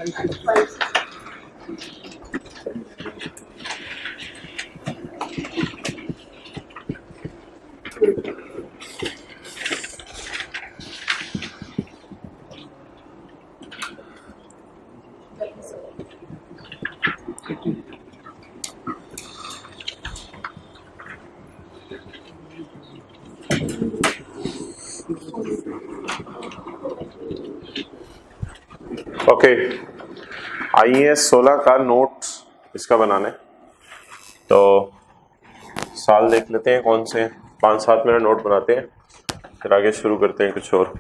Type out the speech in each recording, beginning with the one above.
Okay, IAS 16 का note इसका बनाना है, तो साल देख लेते हैं कौन से 5-7 मिनट नोट बनाते हैं, फिर आगे शुरू करते हैं कुछ और।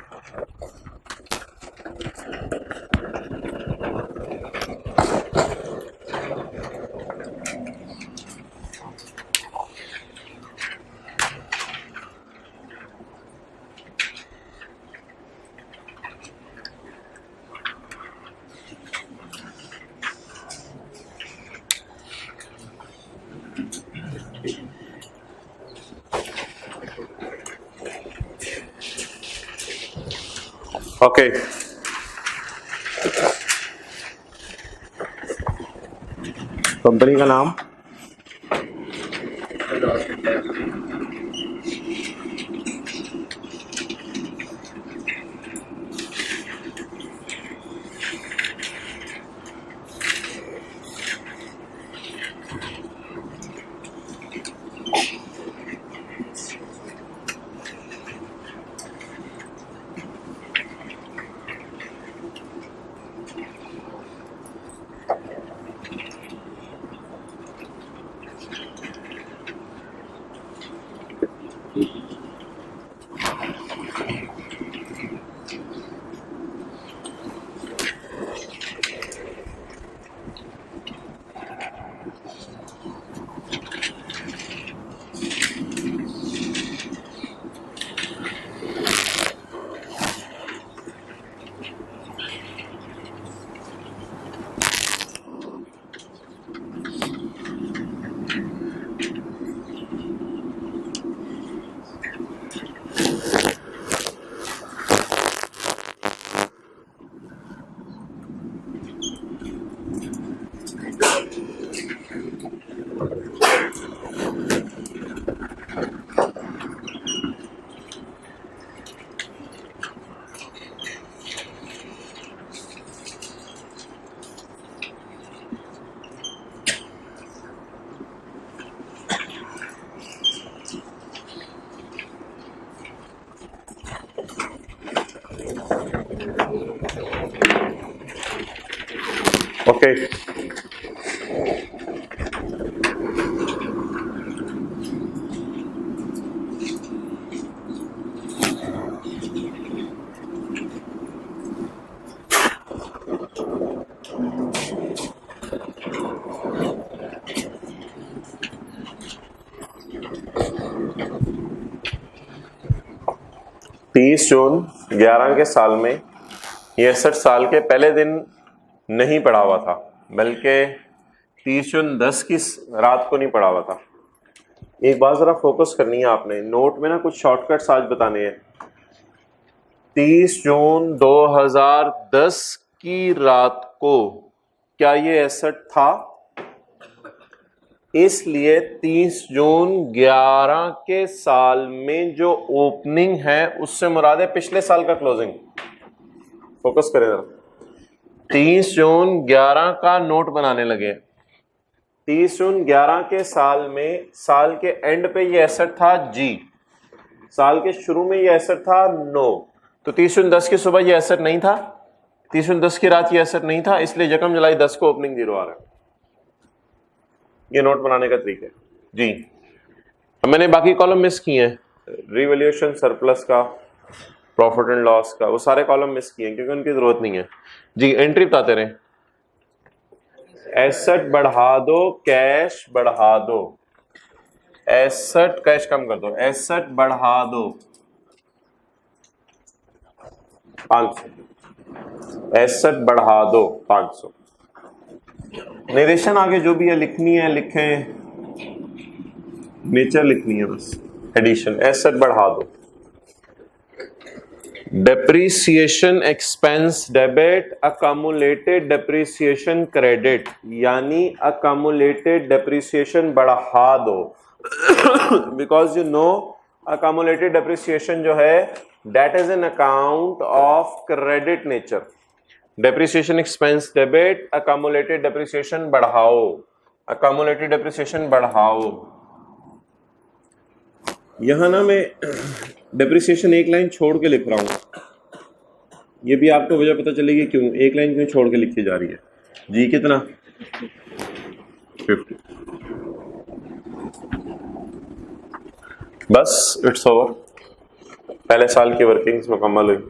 ओके, कंपनी का नाम ओके। 30 जून 11 के साल में 63 साल के पहले दिन नहीं पड़ा हुआ था, बल्कि 30 जून 10 की रात को नहीं पड़ा हुआ था। एक बात जरा फोकस करनी है आपने, नोट में ना कुछ शॉर्टकट्स आज बताने हैं। 30 जून 2010 की रात को क्या ये एसेट था? इसलिए 30 जून 11 के साल में जो ओपनिंग है उससे मुराद है पिछले साल का क्लोजिंग। फोकस करें जरा। 30 जून 11 का नोट बनाने लगे। 30 जून 11 के साल में साल के एंड पे ये एसेट था जी, साल के शुरू में ये एसेट था नो। तो 30 जून 10 की सुबह ये एसेट नहीं था, 30 जून 10 की रात ये एसेट नहीं था, इसलिए यकम जुलाई 10 को ओपनिंग 0 आ रहा है। ये नोट बनाने का तरीका है जी। अब मैंने बाकी कॉलम मिस किए हैं, रिवैल्यूएशन, सरप्लस का, प्रॉफिट एंड लॉस का, वो सारे कॉलम मिस किए हैं क्योंकि उनकी जरूरत नहीं है जी। एंट्री बताते रहे, एसेट बढ़ा दो, कैश बढ़ा दो, एसेट कैश कम कर दो, एसेट बढ़ा दो 500, एसेट बढ़ा दो 500। निर्देशन आगे जो भी है लिखनी है लिखें, नेचर लिखनी है बस, एडिशन, एसेट बढ़ा दो। Depreciation expense debit, accumulated depreciation credit, यानी अकामुलेटेड डेप्रीसिएशन बढ़ा दो because you know accumulated depreciation जो है that is an account of credit nature. Depreciation expense debit, accumulated depreciation बढ़ाओ, अकामुलेटेड डेप्रीसिएशन बढ़ाओ। यहां ना मैं डेप्रीसिएशन एक लाइन छोड़ के लिख रहा हूं, ये भी आपको वजह पता चलेगी क्यों एक लाइन क्यों छोड़ के लिखी जा रही है। जी कितना 50, बस इट्स ओवर, पहले साल की वर्किंग्स मुकम्मल हुई।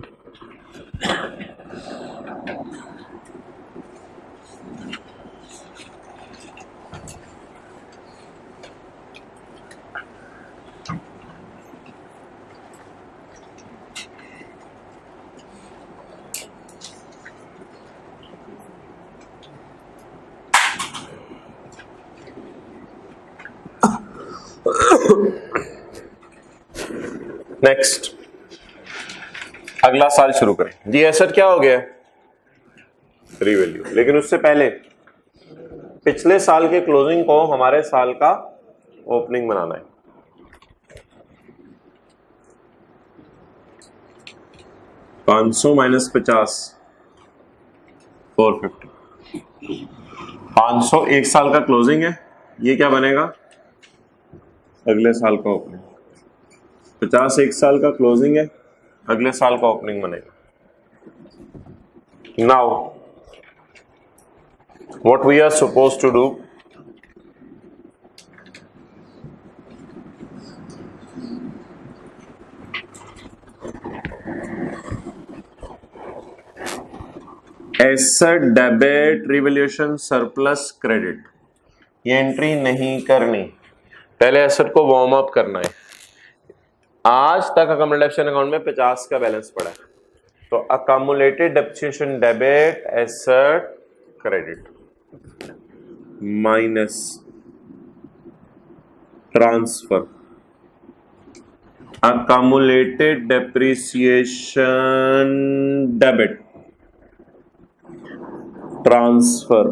नेक्स्ट अगला साल शुरू करें जी। एसेट क्या हो गया रीवैल्यू, लेकिन उससे पहले पिछले साल के क्लोजिंग को हमारे साल का ओपनिंग बनाना है। $500 - 50 450। 500 एक साल का क्लोजिंग है, ये क्या बनेगा अगले साल का ओपनिंग। 50 एक साल का क्लोजिंग है, अगले साल का ओपनिंग बनेगा। Now what we are supposed to do, asset debit revaluation surplus credit, ये एंट्री नहीं करनी, पहले एसेट को वार्म अप करना है। आज तक अकामुलेटेड अकाउंट में 50 का बैलेंस पड़ा है, तो accumulated depreciation debit asset credit minus transfer, accumulated depreciation debit transfer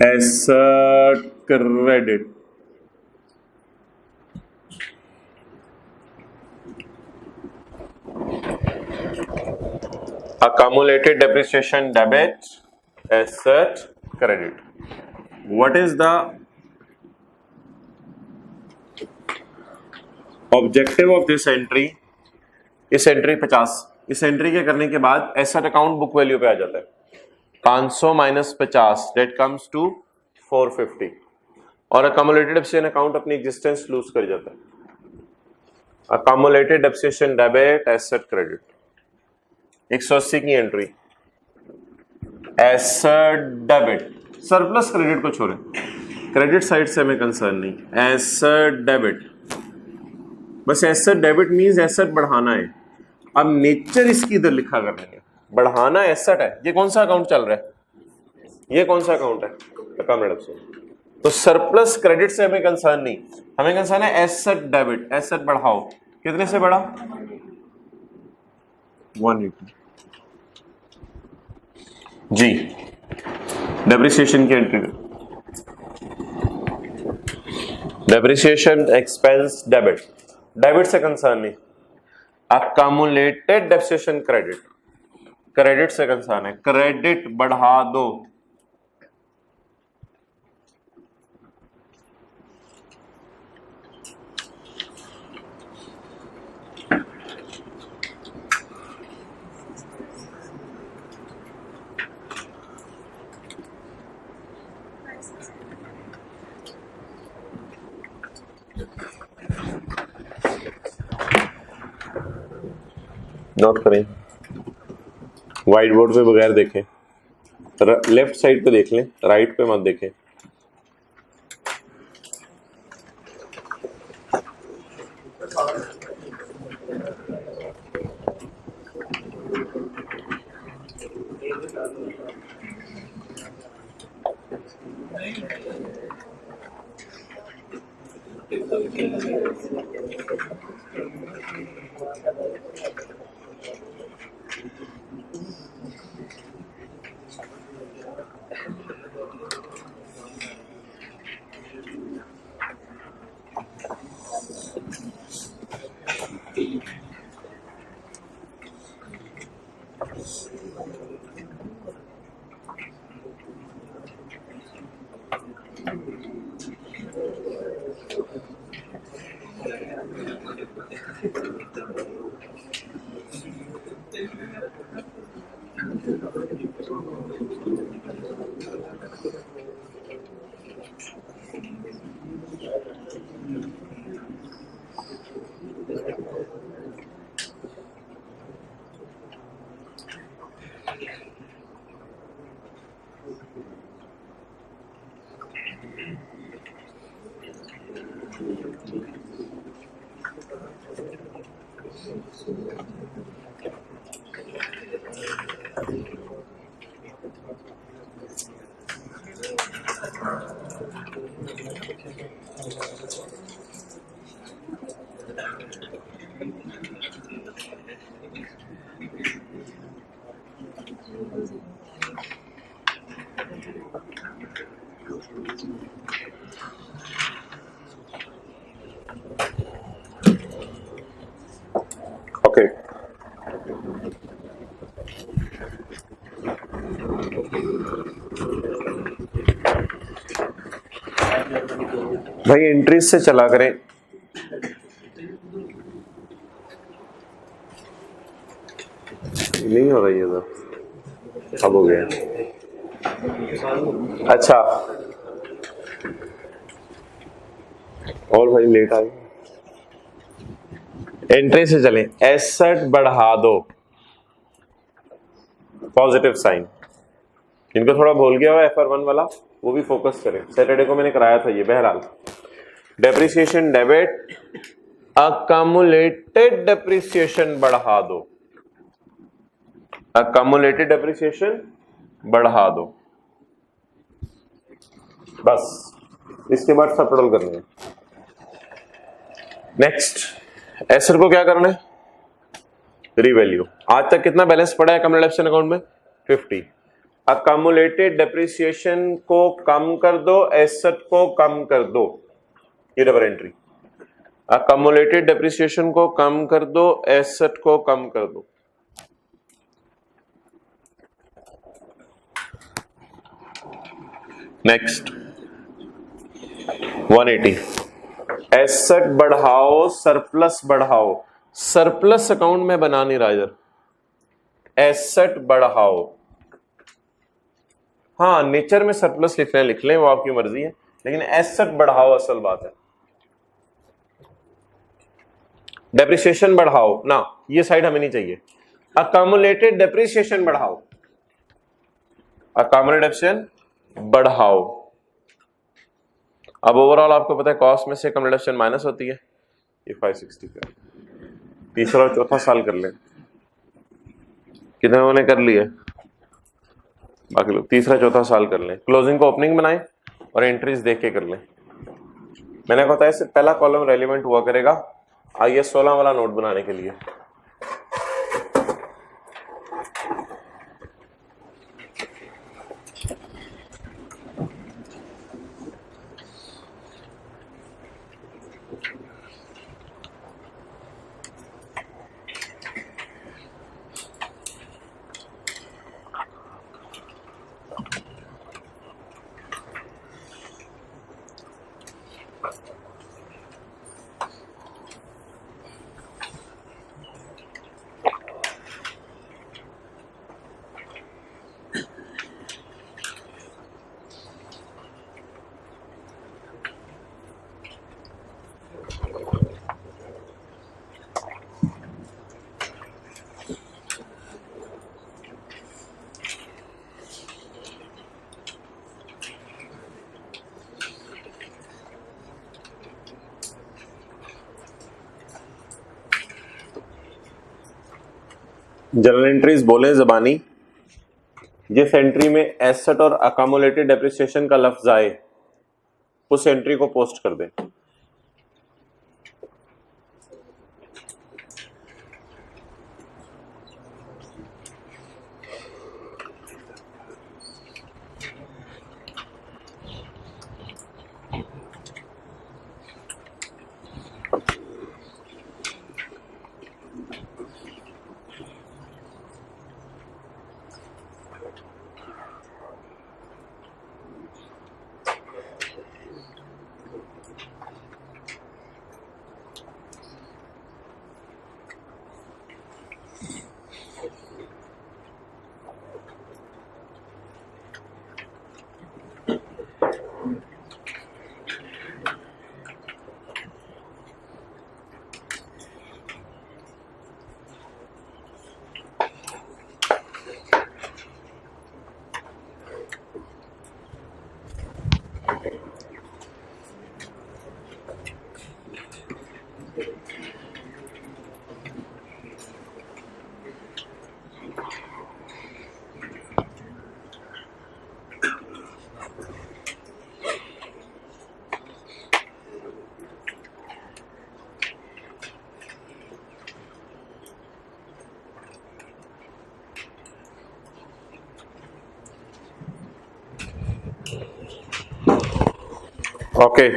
asset credit. Accumulated depreciation debit, asset credit. What is the objective of this entry? इस एंट्री 50, इस एंट्री के करने के बाद एसेट अकाउंट बुक वैल्यू पे आ जाता है। 500 - 50 that comes to 450 और अकामुलेटेड डेप्रिसिएशन अकाउंट अपनी एग्जिस्टेंस लूज कर जाता है। Accumulated depreciation debit asset credit 180 की entry, asset debit, surplus credit को छोड़ें, क्रेडिट साइड से हमें कंसर्न नहीं, एसेट डेबिट, बस एसेट डेबिट मींस एसेट बढ़ाना है। अब नेचर इसकी इधर लिखा करना है, बढ़ाना एसेट है। ये कौन सा अकाउंट चल रहा है, ये कौन सा अकाउंट है अकाउंट, तो सरप्लस क्रेडिट से हमें कंसर्न नहीं, हमें कंसर्न है एसेट डेबिट, एसेट बढ़ाओ। कितने से बढ़ा 180 जी। डेप्रिसिएशन की entry, depreciation expense debit, debit से कंसर्न नहीं, अकामुलेटेड डेप्रिसिएशन क्रेडिट, क्रेडिट से कंसर्न है, क्रेडिट बढ़ा दो। नोट करें, व्हाइट बोर्ड पे बगैर देखें, लेफ्ट साइड पे देख लें, राइट पे मत देखें। ओके, भाई एंट्रीज से चला करें। नहीं हो रही है तो अब हो गया। अच्छा, और भाई लेट आए। एंट्री से चलें, एसेट बढ़ा दो, पॉजिटिव साइन। इनको थोड़ा भूल गया हुआ FR1 वाला, वो भी फोकस करें। सैटरडे को मैंने कराया था ये। बहरहाल डेप्रिसिएशन डेबिट, अकमुलेटेड डेप्रिसिएशन बढ़ा दो, अकमुलेटेड डेप्रिसिएशन बढ़ा दो, बस। इसके बाद सब टोटल करने हैं। नेक्स्ट, एसेट को क्या करना है? रीवैल्यू। आज तक कितना बैलेंस पड़ा है अकमुलेशन अकाउंट में? 50। अकमुलेटेड डेप्रिसिएशन को कम कर दो, एसेट को कम कर दो, ये डबल एंट्री। अकमुलेटेड डेप्रिसिएशन को कम कर दो, एसेट को कम कर दो। नेक्स्ट 180, एसेट बढ़ाओ, सरप्लस बढ़ाओ। सरप्लस अकाउंट में बना नहीं रहा इधर, एसेट बढ़ाओ। हाँ, नेचर में सरप्लस लिख लें, वो आपकी मर्जी है, लेकिन एसेट बढ़ाओ असल बात है। डेप्रिसिएशन बढ़ाओ ना, ये साइड हमें नहीं चाहिए। अकमुलेटेड डेप्रिसिएशन बढ़ाओ, अकमुलेटेड डेप्रिसिएशन बढ़ाओ। अब ओवरऑल आपको पता है कॉस्ट में से अकमुलेटेड माइनस होती है, ये 560 का। तीसरा और चौथा साल कर ले, कितने उन्होंने कर लिए, बाकी लोग तीसरा चौथा साल कर लें। क्लोजिंग को ओपनिंग बनाएं और एंट्रीज देख के कर लें। मैंने बताया इससे पहला कॉलम रेलिवेंट हुआ करेगा IS 16 वाला नोट बनाने के लिए। जनरल एंट्रीज बोले जबानी, जिस एंट्री में एसेट और अकमुलेटेड डेप्रिसिएशन का लफ्ज आए उस एंट्री को पोस्ट कर दें। ओके,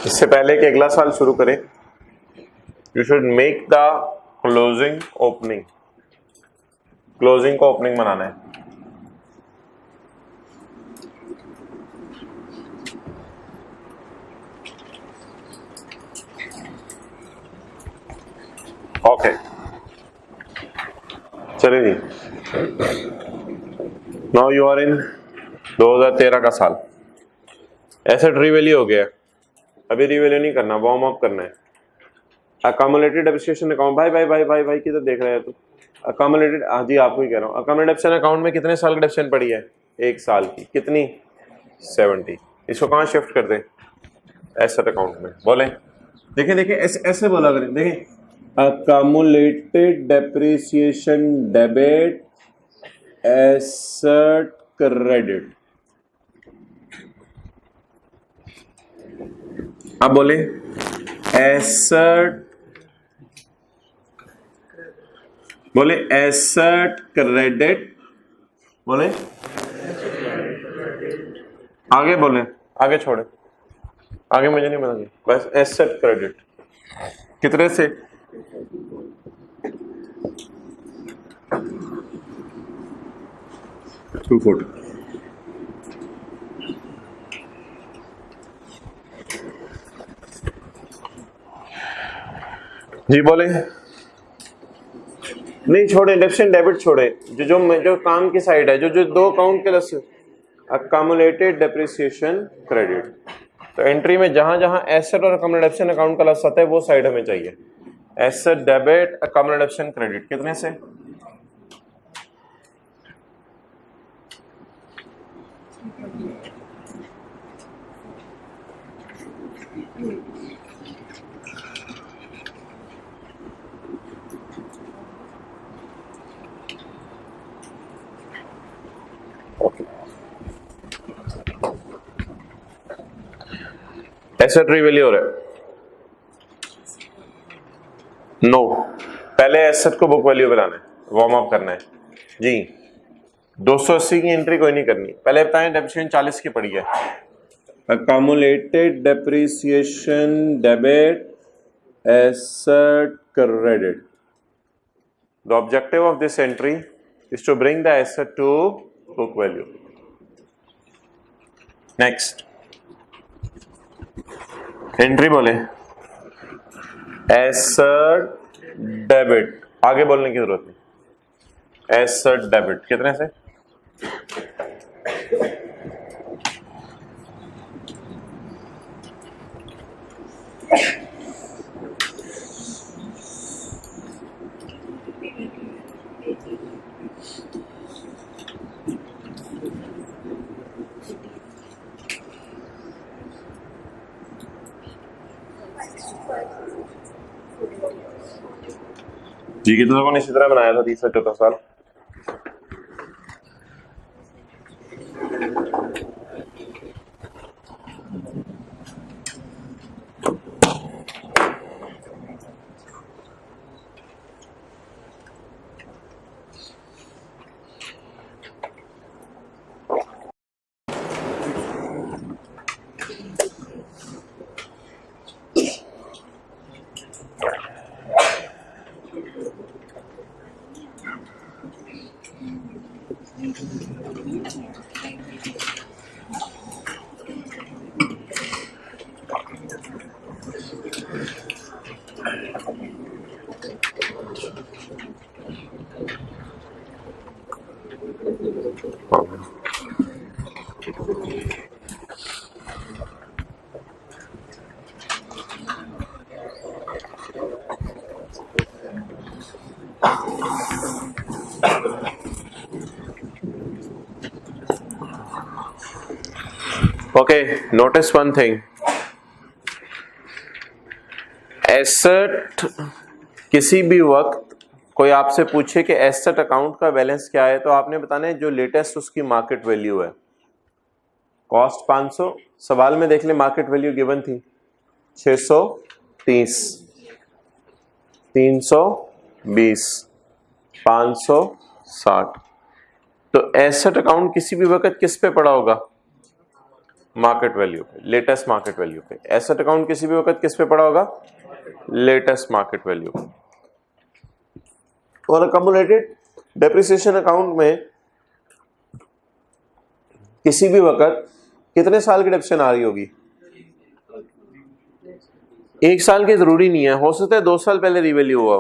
इससे पहले कि अगला साल शुरू करें, you should make the closing opening. Closing को ओपनिंग बनाना है। ओके, चलिए जी। नाउ यू आर इन 2013 का साल। एसेट रिवैल्यू हो गया, अभी रिवैल्यू नहीं करना, वार्म अप करना है। अकम्युलेटेड डेप्रिसिएशन अकाउंट, भाई भाई भाई भाई भाई किधर देख रहे हैं तू? अकम्युलेटेड, हाँ जी आपको ही कह रहा हूँ। अकम्युलेटेड अकाउंट में कितने साल की डेप्रिसिएशन पड़ी है? 1 साल की। कितनी? 70। इसको कहाँ शिफ्ट कर दें? एसेट अकाउंट में। बोले, देखें देखें, ऐसे ऐसे बोला करें, देखें। अकम्युलेटेड डेप्रिसिएशन डेबिट एसेट क्रेडिट। अब बोले एसेट, बोले एसेट क्रेडिट, बोले आगे, बोले आगे छोड़े, आगे मुझे नहीं बताइए, बस एसेट क्रेडिट। कितने से? $240। जी बोले, नहीं छोड़े, डेप्सिएशन डेबिट छोड़े, जो काम की साइड है, जो दो अकाउंट के लस, अकम्युलेटेड डेप्रिसिएशन क्रेडिट। तो एंट्री में जहां जहां एसेट और अकम्युलेटेड अकाउंट का लस आता है वो साइड हमें चाहिए। Asset debit accumulated credit. कितने से? एसेट रिवैल्यू हो रहा है? नो, पहले एसेट को बुक वैल्यू बनाना है, वार्म अप करना है जी। 280 की एंट्री कोई नहीं करनी। पहले बताएं डेप्रिसिएशन 40 की पड़ी है। Accumulated depreciation debit asset credit. The objective of this entry is to bring the asset to book value. Next entry बोले एसेट डेबिट, आगे बोलने की जरूरत नहीं। एसेट डेबिट कितने से? जी कितने लोगों ने इसी तरह बनाया था 30 से 14 साल? Okay, notice one thing, asset किसी भी वक्त कोई आपसे पूछे कि एसेट अकाउंट का बैलेंस क्या है, तो आपने बताना है जो लेटेस्ट उसकी मार्केट वैल्यू है। कॉस्ट 500, सवाल में देख ले मार्केट वैल्यू गिवन थी 630, 320, 560, तो एसेट अकाउंट किसी भी वक्त किस पे पड़ा होगा? मार्केट वैल्यू पे, लेटेस्ट मार्केट वैल्यू पे। एसेट अकाउंट किसी भी वक्त किस पे पड़ा होगा? लेटेस्ट मार्केट वैल्यू पे। और अकम्युलेटेड डेप्रिसिएशन अकाउंट में किसी भी वक्त कितने साल की डेप्रिसिएशन आ रही होगी? 1 साल की जरूरी नहीं है, हो सकता है 2 साल पहले रिवैल्यू हुआ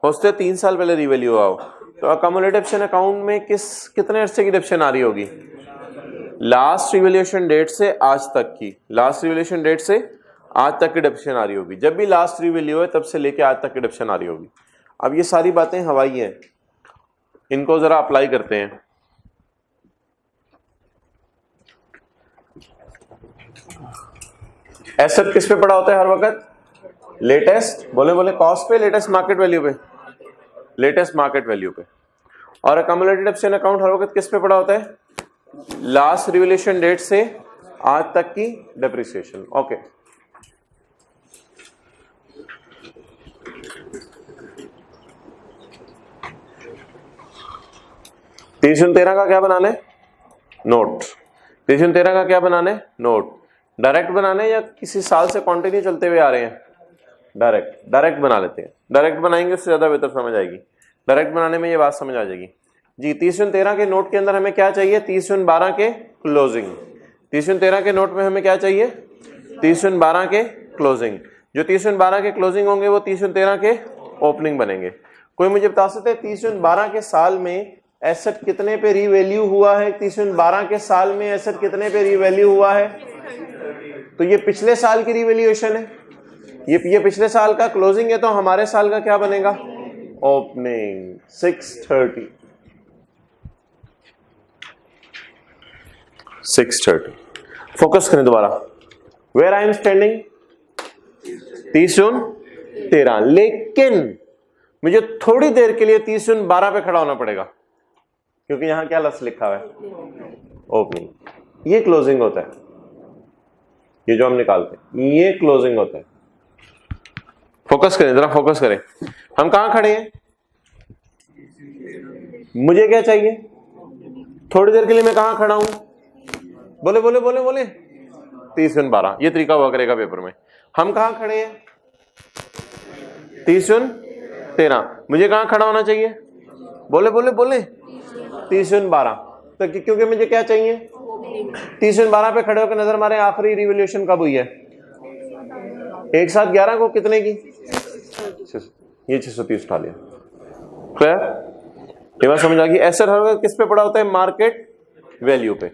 हो सकता है 3 साल पहले रिवैल्यू हुआ हो। तो अकम्युलेटेड डेप्रिसिएशन अकाउंट में कितने अरसे की डेप्रिसिएशन आ रही होगी? लास्ट रिवैल्यूएशन डेट से आज तक की, लास्ट रिवैल्यूएशन डेट से आज तक की डेप्रिसिएशन आ रही होगी। जब भी लास्ट रिवैल्यू है तब से लेके आज तक की डेप्रिसिएशन आ रही होगी। अब ये सारी बातें हवाई हैं, इनको जरा अप्लाई करते हैं। एसेट किस पे पड़ा होता है हर वक्त? लेटेस्ट, बोले बोले कॉस्ट पे, लेटेस्ट मार्केट वैल्यू पे, लेटेस्ट मार्केट वैल्यू पे। और अकम्युलेटेड डेप्रिसिएशन अकाउंट हर वक्त किस पे पड़ा होता है? लास्ट रिवैल्यूएशन डेट से आज तक की डेप्रिसिएशन। ओके, तीन 13 का क्या बनाना है? नोट। 13 का क्या बनाना है? नोट। डायरेक्ट बनाने हैं या किसी साल से कंटिन्यू चलते हुए आ रहे हैं? डायरेक्ट, डायरेक्ट बना लेते हैं। डायरेक्ट बनाएंगे उससे ज्यादा बेहतर समझ आएगी। डायरेक्ट बनाने में ये बात समझ आ जाएगी जी। 30-13 के नोट के अंदर हमें क्या चाहिए? 30-12 के क्लोजिंग। 30-13 के नोट में हमें क्या चाहिए? 30-12 के क्लोजिंग। जो 30-12 के क्लोजिंग होंगे वो 30-13 के ओपनिंग बनेंगे। कोई मुझे बता सकते हैं 30-12 के साल में एसेट कितने पे रीवैल्यू हुआ है? 30-12 के साल में एसेट कितने पे रीवैल्यू हुआ है? तो ये पिछले साल की रिवैल्यूएशन है, ये पिछले साल का क्लोजिंग है। तो हमारे साल का क्या बनेगा? ओपनिंग 630। 630। फोकस करें दोबारा। Where I am standing? 30-13। लेकिन मुझे थोड़ी देर के लिए 30-12 पे खड़ा होना पड़ेगा, क्योंकि यहां क्या लफ्ज लिखा हुआ है? ओपनिंग। ये क्लोजिंग होता है, ये जो हम निकालते हैं ये क्लोजिंग होता है। फोकस करें जरा, फोकस करें। हम कहां खड़े हैं? मुझे क्या चाहिए? थोड़ी देर के लिए मैं कहां खड़ा हूं? बोले बोले बोले बोले 30-12। ये तरीका हुआ करेगा पेपर में। हम कहां खड़े हैं? 30-13। मुझे कहां खड़ा होना चाहिए? बोले बोले बोले 30-12। तो क्योंकि मुझे क्या चाहिए? 30-12 पे खड़े होकर नजर मारे आखिरी रिवैल्यूएशन कब हुई है? एक साथ 11 को कितने की? ये 630 उठा लिया। क्लियर? ये बात समझ आ गई। एसेट हर वक्त किस पे पड़ा होता है? मार्केट वैल्यू पे।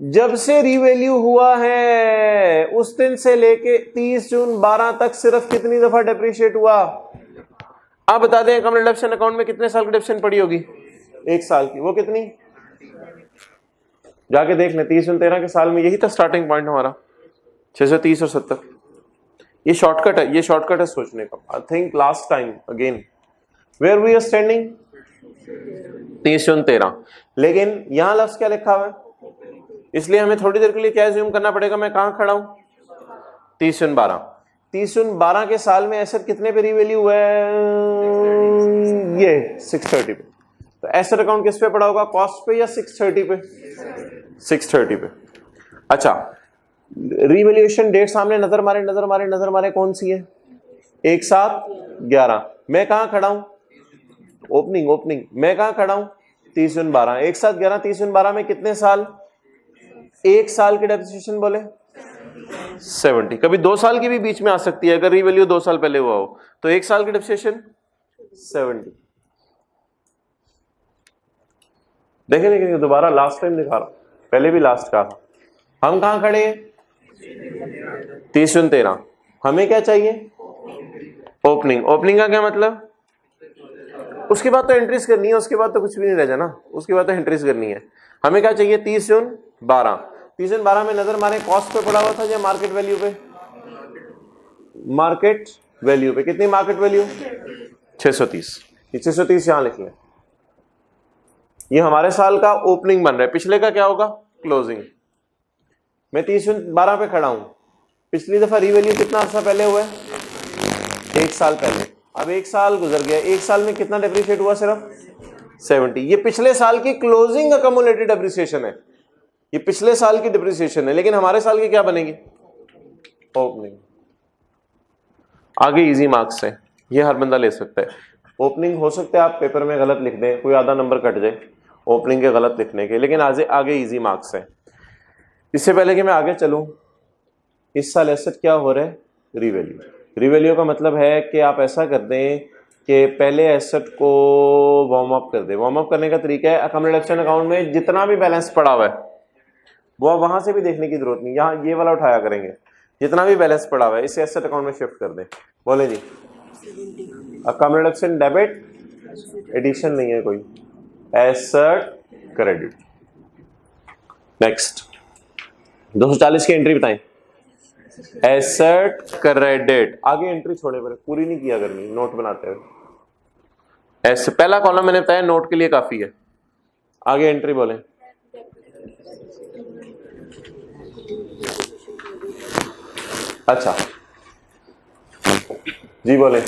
जब से रिवैल्यू हुआ है उस दिन से लेके 30 जून 12 तक सिर्फ कितनी दफा डेप्रिशिएट हुआ? आप बता दें अकम्युलेटेड डेप्रिसिएशन अकाउंट में कितने साल की डेप्रिसिएशन पड़ी होगी? 1 साल की। वो कितनी? जाके देख लें। 30-13 के साल में यही था स्टार्टिंग पॉइंट हमारा, 630 और 70। ये शॉर्टकट है, ये शॉर्टकट है सोचने का। I think last time again where we are standing 30-13। लेकिन यहां लफ्ज क्या लिखा हुआ है? इसलिए हमें थोड़ी देर के लिए क्या एज्यूम करना पड़ेगा? मैं कहां खड़ा हूं? 30-12। 30-12 के साल में एसेट कितने पे रिवैल्यू हुआ है? ये 630 पे। तो एसेट अकाउंट किस पे पड़ा होगा? कॉस्ट पे या 630 पे? 630 पे। अच्छा, रिवैल्यूएशन डेट सामने नजर मारे, नजर मारे, नजर मारे, कौन सी है? 1 साथ 11। मैं कहां खड़ा हूं? Opening, opening. मैं कहां खड़ा हूं? 30-12। 1 साथ 11, 30-12 में कितने साल? 1 साल की डेप्रिसिएशन बोले 70। कभी 2 साल की भी बीच में आ सकती है, अगर रिवैल्यू 2 साल पहले हुआ हो तो 1 साल की डेप्रिसिएशन 70। देखें लेकिन दोबारा लास्ट टाइम दिखा रहा हूं, पहले भी लास्ट का था। हम कहां खड़े हैं? 30-13। हमें क्या चाहिए? ओपनिंग। ओपनिंग का क्या मतलब? उसके बाद तो एंट्रीज करनी है, उसके बाद तो कुछ भी नहीं रह जाना, उसके बाद तो एंट्रीज करनी है। हमें क्या चाहिए? 30-12। 30-12 में नजर मारे कॉस्ट पे पड़ा हुआ था या मार्केट वैल्यू पे? मार्केट वैल्यू पे। कितनी मार्केट वैल्यू? 630। 630 यहां लिख लें। ये हमारे साल का ओपनिंग बन रहा है। पिछले का क्या होगा? क्लोजिंग। मैं 30-12 पे खड़ा हूं। पिछली दफा रिवैल्यू कितना अर्सा पहले हुआ है? 1 साल पहले। अब 1 साल गुजर गया। 1 साल में कितना डेप्रिशिएट हुआ? सिर्फ 70। ये पिछले साल की क्लोजिंग अकमुलेटेड डेप्रिसिएशन है, ये पिछले साल की डेप्रिसिएशन है, लेकिन हमारे साल की क्या बनेगी? ओपनिंग। आगे इजी मार्क्स है, ये हर बंदा ले सकता है। ओपनिंग हो सकता है आप पेपर में गलत लिख दें, कोई आधा नंबर कट जाए ओपनिंग के गलत लिखने के, लेकिन आगे इजी मार्क्स है। इससे पहले कि मैं आगे चलूं, इस साल एसेट क्या हो रहा है? रिवैल्यू। रिवैल्यू का मतलब है कि आप ऐसा कर दें कि पहले एसेट को वार्म अप कर दें। वार्म अप करने का तरीका है, अकमुलेशन अकाउंट में जितना भी बैलेंस पड़ा हुआ है वो वहां से भी देखने की जरूरत नहीं, यहाँ ये वाला उठाया करेंगे। जितना भी बैलेंस पड़ा हुआ है इसे एसेट अकाउंट में शिफ्ट कर दें। बोले जी, अकमुलेशन डेबिट, एडिशन नहीं है कोई, एसेट क्रेडिट। नेक्स्ट 240 की एंट्री बताएं। एसेट क्रेडिट, आगे एंट्री छोड़े पर पूरी नहीं किया करनी, नोट बनाते हुए। ऐसे पहला कॉलम मैंने बताया नोट के लिए काफी है, आगे एंट्री बोले। अच्छा जी बोले।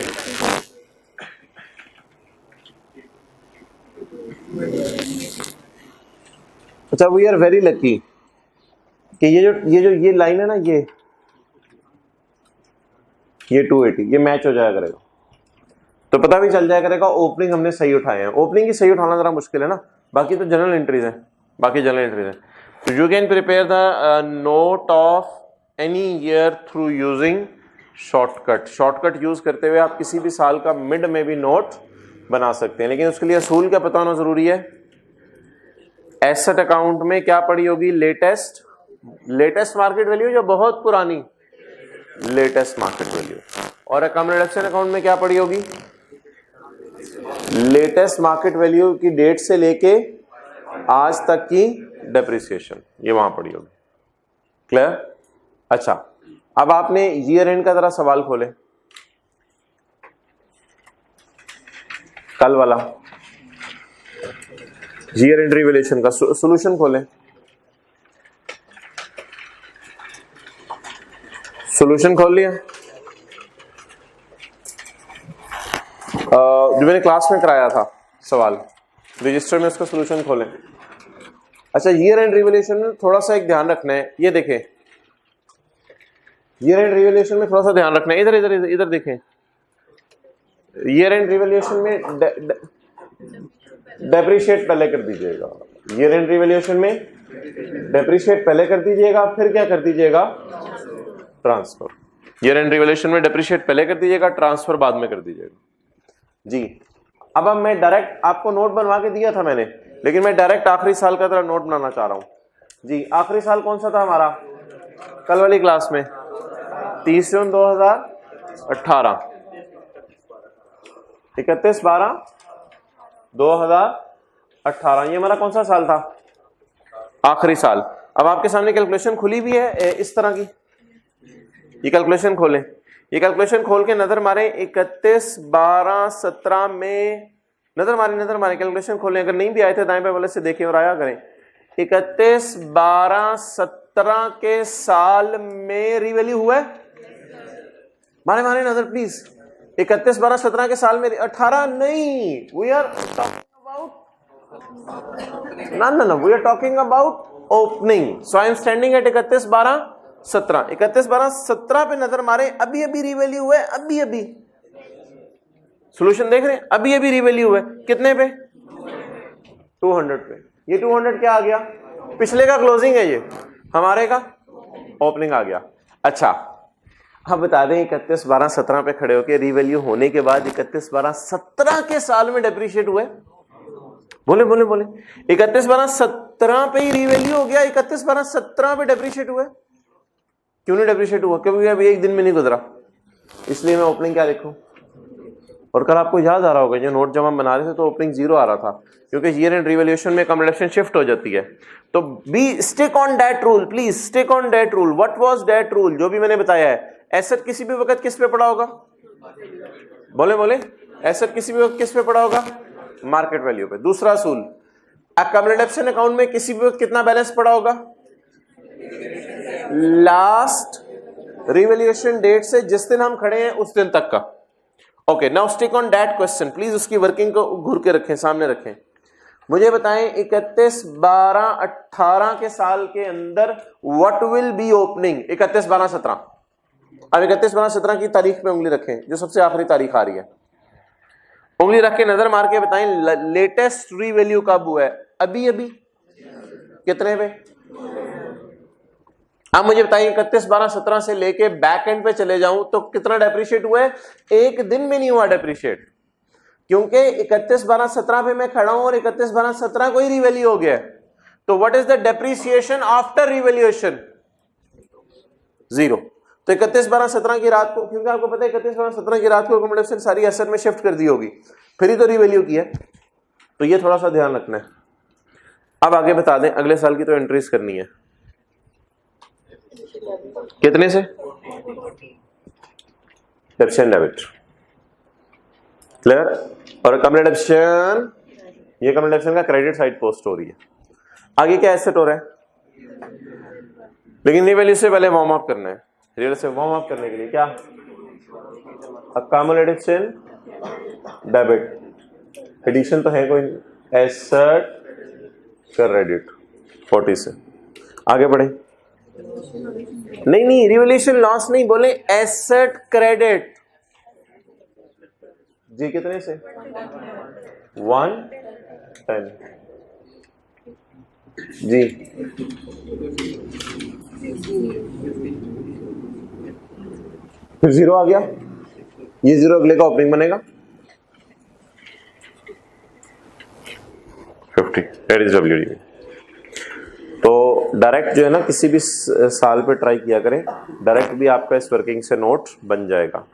अच्छा, वी आर वेरी लकी कि ये लाइन है ना, ये 280 ये मैच हो जाया करेगा, तो पता भी चल जाया करेगा ओपनिंग हमने सही उठाए हैं। ओपनिंग की सही उठाना जरा मुश्किल है ना, बाकी तो जनरल एंट्रीज है, बाकी जनरल एंट्रीज है। तो you can prepare the note of any year through using shortcut. Shortcut use करते हुए आप किसी भी साल का मिड में भी नोट बना सकते हैं, लेकिन उसके लिए असूल क्या पता होना जरूरी है। एसेट अकाउंट में क्या पड़ी होगी? लेटेस्ट मार्केट वैल्यू, जो बहुत पुरानी लेटेस्ट मार्केट वैल्यू। और अकमुलेशन अकाउंट में क्या पड़ी होगी? लेटेस्ट मार्केट वैल्यू की डेट से लेके आज तक की डेप्रिसिएशन, ये वहां पड़ी होगी। क्लियर? अच्छा, अब आपने ईयर एंड का जरा सवाल खोले, कल वाला ईयर एंड रिवैल्यूएशन का सॉल्यूशन खोले। सॉल्यूशन खोल लिया? जो मैंने क्लास में कराया था सवाल, रजिस्टर में उसका सॉल्यूशन खोलें। अच्छा, ईयर एंड रिवैल्यूएशन में थोड़ा सा एक ध्यान रखना है, ये देखें, ईयर एंड रिवैल्यूएशन में थोड़ा सा ध्यान रखना है। इधर इधर इधर, इधर देखें, ईयर एंड रिवैल्यूएशन में डेप्रिशिएट पहले कर दीजिएगा। ईयर एंड रिवैल्यूएशन में डेप्रिशिएट पहले कर दीजिएगा, फिर क्या कर दीजिएगा? ट्रांसफर। ईयर एंड रिवैल्यूएशन में डेप्रिशिएट पहले कर दीजिएगा, ट्रांसफर बाद में कर दीजिएगा जी। अब मैं डायरेक्ट आपको नोट बनवा के दिया था मैंने, लेकिन मैं डायरेक्ट आखिरी साल का तरह नोट बनाना चाह रहा हूं जी। आखिरी साल कौन सा था हमारा कल वाली क्लास में? 30 जून 2018, 31/12/2018, ये हमारा कौन सा साल था? आखिरी साल। अब आपके सामने कैलकुलेशन खुली भी है इस तरह की, ये कैलकुलेशन खोलें। ये कैलकुलेशन खोल के नजर मारें 31/12/17 में, नजर मारें कैलकुलेशन खोलें। अगर नहीं भी आए थे दाएं पे वाले से देखें और आया करें। 31/12/17 के साल में रिवैल्यू हुआ है? मारे नजर प्लीज। 31/12/17 के साल में 18 नहीं, वी आर टॉकिंग अबाउट ना we are talking about opening. So I am standing at 31/12/17। 31/12/17 पे नजर मारे, अभी रिवैल्यू हुआ है, अभी सॉल्यूशन देख रहे हैं, अभी रिवैल्यू हुआ है कितने पे? 200 पे। ये 200 क्या आ गया? पिछले का क्लोजिंग है, ये हमारे का ओपनिंग आ गया। अच्छा, अब बता दें 31/12/17 पे खड़े होके रिवैल्यू होने के बाद 31/12/17 के साल में डेप्रिशिएट हुए? बोले 31/12/17 पे ही रिवैल्यू हो गया, 31/12/17 पे डेप्रिशिएट हुआ? क्यों नहीं डेप्रिशिएट हुआ? क्योंकि अभी एक दिन में नहीं गुजरा, इसलिए मैं ओपनिंग क्या लिखूं? और कल आपको याद आ रहा होगा, जो नोट जब हम बना रहे थे तो ओपनिंग 0 आ रहा था, क्योंकि ईयर एंड रिवैल्यूएशन में अकमुलेशन शिफ्ट हो जाती है। तो be stick on that rule, please stick on that rule. What was that rule? जो भी मैंने बताया है, एसेट किसी भी वक्त किस पे पड़ा होगा? बोले एसेट किसी भी वक्त किस पे पड़ा होगा? मार्केट वैल्यू पे। दूसरा असूल, अकमुलेशन अकाउंट में किसी भी वक्त कितना बैलेंस पड़ा होगा? लास्ट रिवैल्यूएशन डेट से जिस दिन हम खड़े हैं उस दिन तक का। Okay, now stick on that question please. उसकी वर्किंग को घूर के रखें, सामने रखें। मुझे बताएं 31, 12, 18 के साल के अंदर व्हाट विल बी ओपनिंग 31, 12, 17। अब 31, 12, 17 की तारीख पे उंगली रखें, जो सबसे आखिरी तारीख आ रही है। उंगली रख के नजर मार के बताएं लेटेस्ट रीवैल्यू कब हुआ है? अभी अभी कितने पे? आप मुझे बताइए 31, 12, 17 से लेके बैक एंड पे चले जाऊं तो कितना डेप्रिशिएट हुआ है? एक दिन में नहीं हुआ डेप्रिशिएट, क्योंकि 31, 12, 17 पे मैं खड़ा हूं और 31, 12, 17 को ही रिवैल्यू हो गया। तो what is the depreciation after revaluation? 0। तो 31, 12, 17 की रात को, क्योंकि आपको पता है 31, 12, 17 की रात को अकोमोडेशन सारी एसेट में शिफ्ट कर दी होगी, फिर ही तो रिवैल्यू किया। तो ये थोड़ा सा ध्यान रखना है। अब आगे बता दें, अगले साल की तो एंट्रीज करनी है कितने से? Debit debit clear. और कम्युनिकेशन, ये कम्युनिकेशन का क्रेडिट साइड पोस्ट हो रही है। आगे क्या एसेट हो रहा है? लेकिन रिवैल्यू से पहले वार्म अप करना है। रिवैल्यू से वार्म अप करने के लिए क्या? अकोमोडेशन डेबिट, एडिशन तो है कोई नहीं, एसेट क्रेडिट 40 से आगे बढ़े। नहीं, रिवैल्यूएशन लॉस नहीं बोले, एसेट क्रेडिट। जी कितने से? 110 जी। फिर 0 आ गया, ये 0 अगले का ओपनिंग बनेगा 50, दैट इज WDV। तो डायरेक्ट जो है ना, किसी भी साल पे ट्राई किया करें, डायरेक्ट भी आपका इस वर्किंग से नोट बन जाएगा।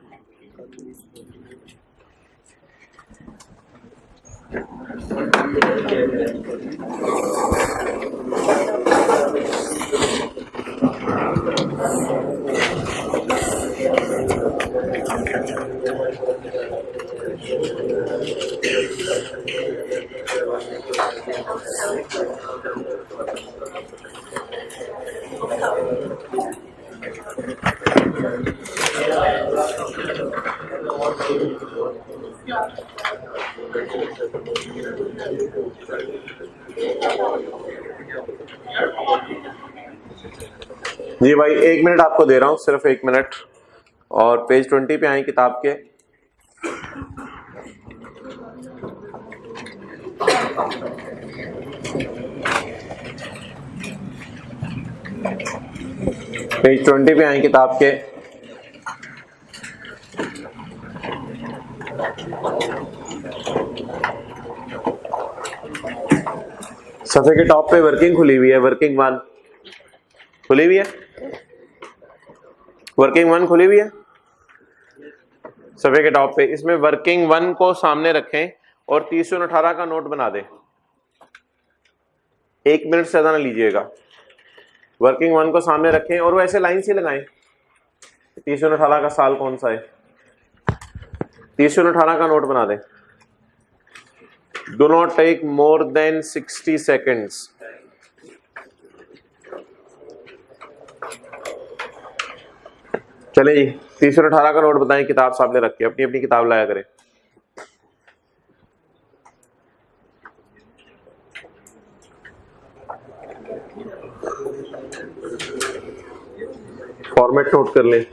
जी भाई 1 मिनट आपको दे रहा हूं, सिर्फ 1 मिनट। और पेज 20 पे आए किताब के। पेज 20 पे आए किताब के। सफे के टॉप पे वर्किंग खुली हुई है, वर्किंग 1 खुली हुई है, वर्किंग 1 खुली हुई है सफे के टॉप पे। इसमें वर्किंग 1 को सामने रखें और 30/18 का नोट बना दें। 1 मिनट से ज्यादा ना लीजिएगा। वर्किंग 1 को सामने रखें और वो ऐसे लाइन से लगाएं। 30/18 का साल कौन सा है? 30/18 का नोट बना दें। Do not take more than 60 seconds. चले जी, 30/18 का नोट बताएं। किताब सामने रख के अपनी अपनी किताब लाया करें। फॉर्मेट नोट कर लें।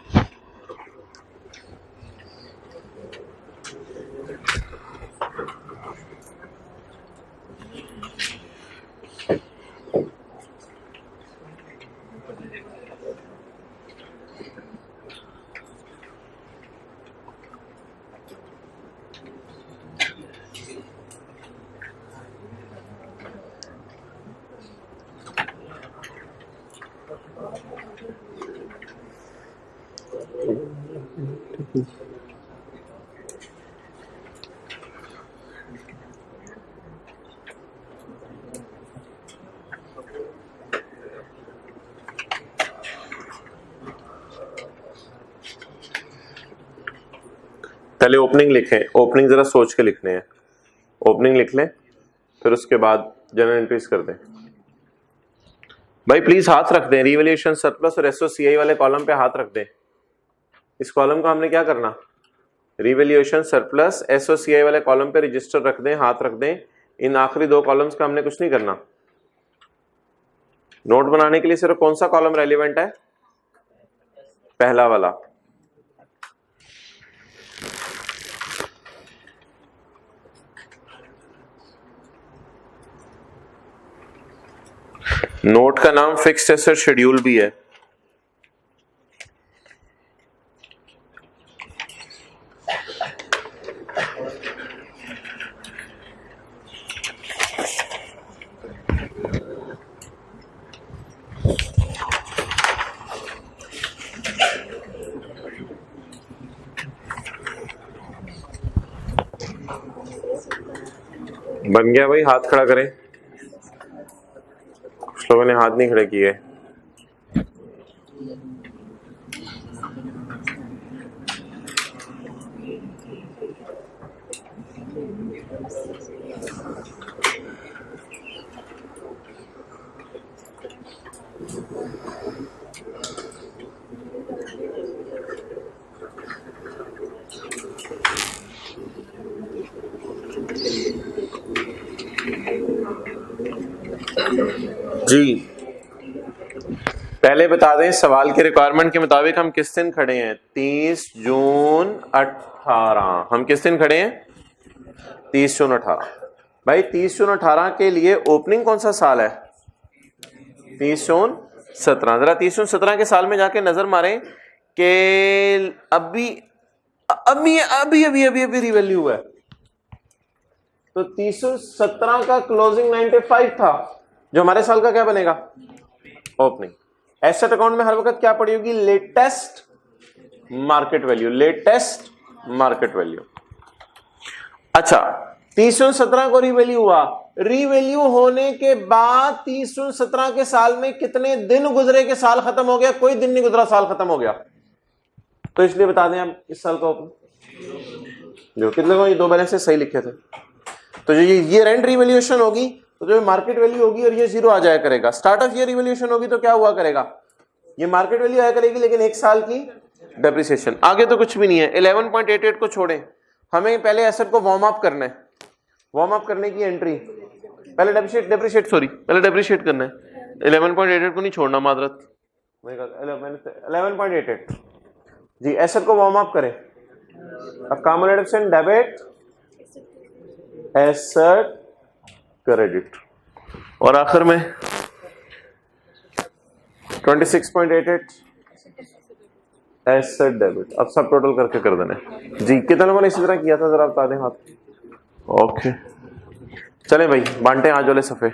पहले ओपनिंग लिखें। ओपनिंग जरा सोच के लिखने हैं। ओपनिंग लिख लें, फिर उसके बाद जनरल एंट्रीज कर दें। भाई प्लीज हाथ रख दें। रिवैल्यूएशन सरप्लस और एसओसीआई वाले कॉलम पे हाथ रख दें। इस कॉलम का हमने क्या करना? रिवैल्यूएशन सरप्लस एसओसीआई वाले कॉलम पे रजिस्टर रख दें, हाथ रख दें। इन आखिरी दो कॉलम्स का हमने कुछ नहीं करना। नोट बनाने के लिए सिर्फ कौन सा कॉलम रेलिवेंट है? पहला वाला। नोट का नाम फिक्स्ड एसेट शेड्यूल भी है। बन गया भाई, हाथ खड़ा करें। कुछ लोगों ने हाथ नहीं खड़े किए। जी पहले बता दें, सवाल के रिक्वायरमेंट के मुताबिक हम किस दिन खड़े हैं? 30 जून 18। हम किस दिन खड़े हैं? 30 जून 18। भाई 30 जून 18 के लिए ओपनिंग कौन सा साल है? 30 जून 17। जरा 30 जून 17 के साल में जाके नजर मारें कि अभी अभी अभी अभी अभी अभी रिवैल्यू हुआ है। तो 30 जून 17 का क्लोजिंग 95 था, जो हमारे साल का क्या बनेगा? ओपनिंग। एसेट अकाउंट में हर वक्त क्या पड़ी होगी? Latest market value. Latest market value. अच्छा 30 जून 17 को रिवैल्यू हुआ। रिवैल्यू होने के बाद 30 जून 17 के साल में कितने दिन गुजरे के साल खत्म हो गया? कोई दिन नहीं गुजरा, साल खत्म हो गया। तो इसलिए बता दें आप इस साल का ओपनिंग। जो कितने को ये दो बैलेंस सही लिखे थे। तो जो ये रेंट रिवैल्यूएशन होगी तो जो मार्केट वैल्यू होगी और ये जीरो आ जाया करेगा। स्टार्ट ऑफ ईयर रिवैल्यूएशन होगी तो क्या हुआ करेगा? ये मार्केट वैल्यू आया करेगी, लेकिन एक साल की डेप्रिसिएशन। आगे तो कुछ भी नहीं है। 11.88 को छोड़ें, हमें पहले एसेट को वार्म अप करना है। वार्म अप करने की एंट्री पहले पहले डेप्रिशिएट करना है। 11.88 को नहीं छोड़ना, मादरत। 11.88 जी। एसेट को वार्म अप करें। अकामुलेशन डेबिट एसेट क्रेडिट, और आखिर में 26.88 एसेट डेबिट। अब सब टोटल करके कर देना जी। कितना लोगों ने इसी तरह किया था, जरा बता दें हाथ। ओके चले भाई, बांटे आज वाले सफे।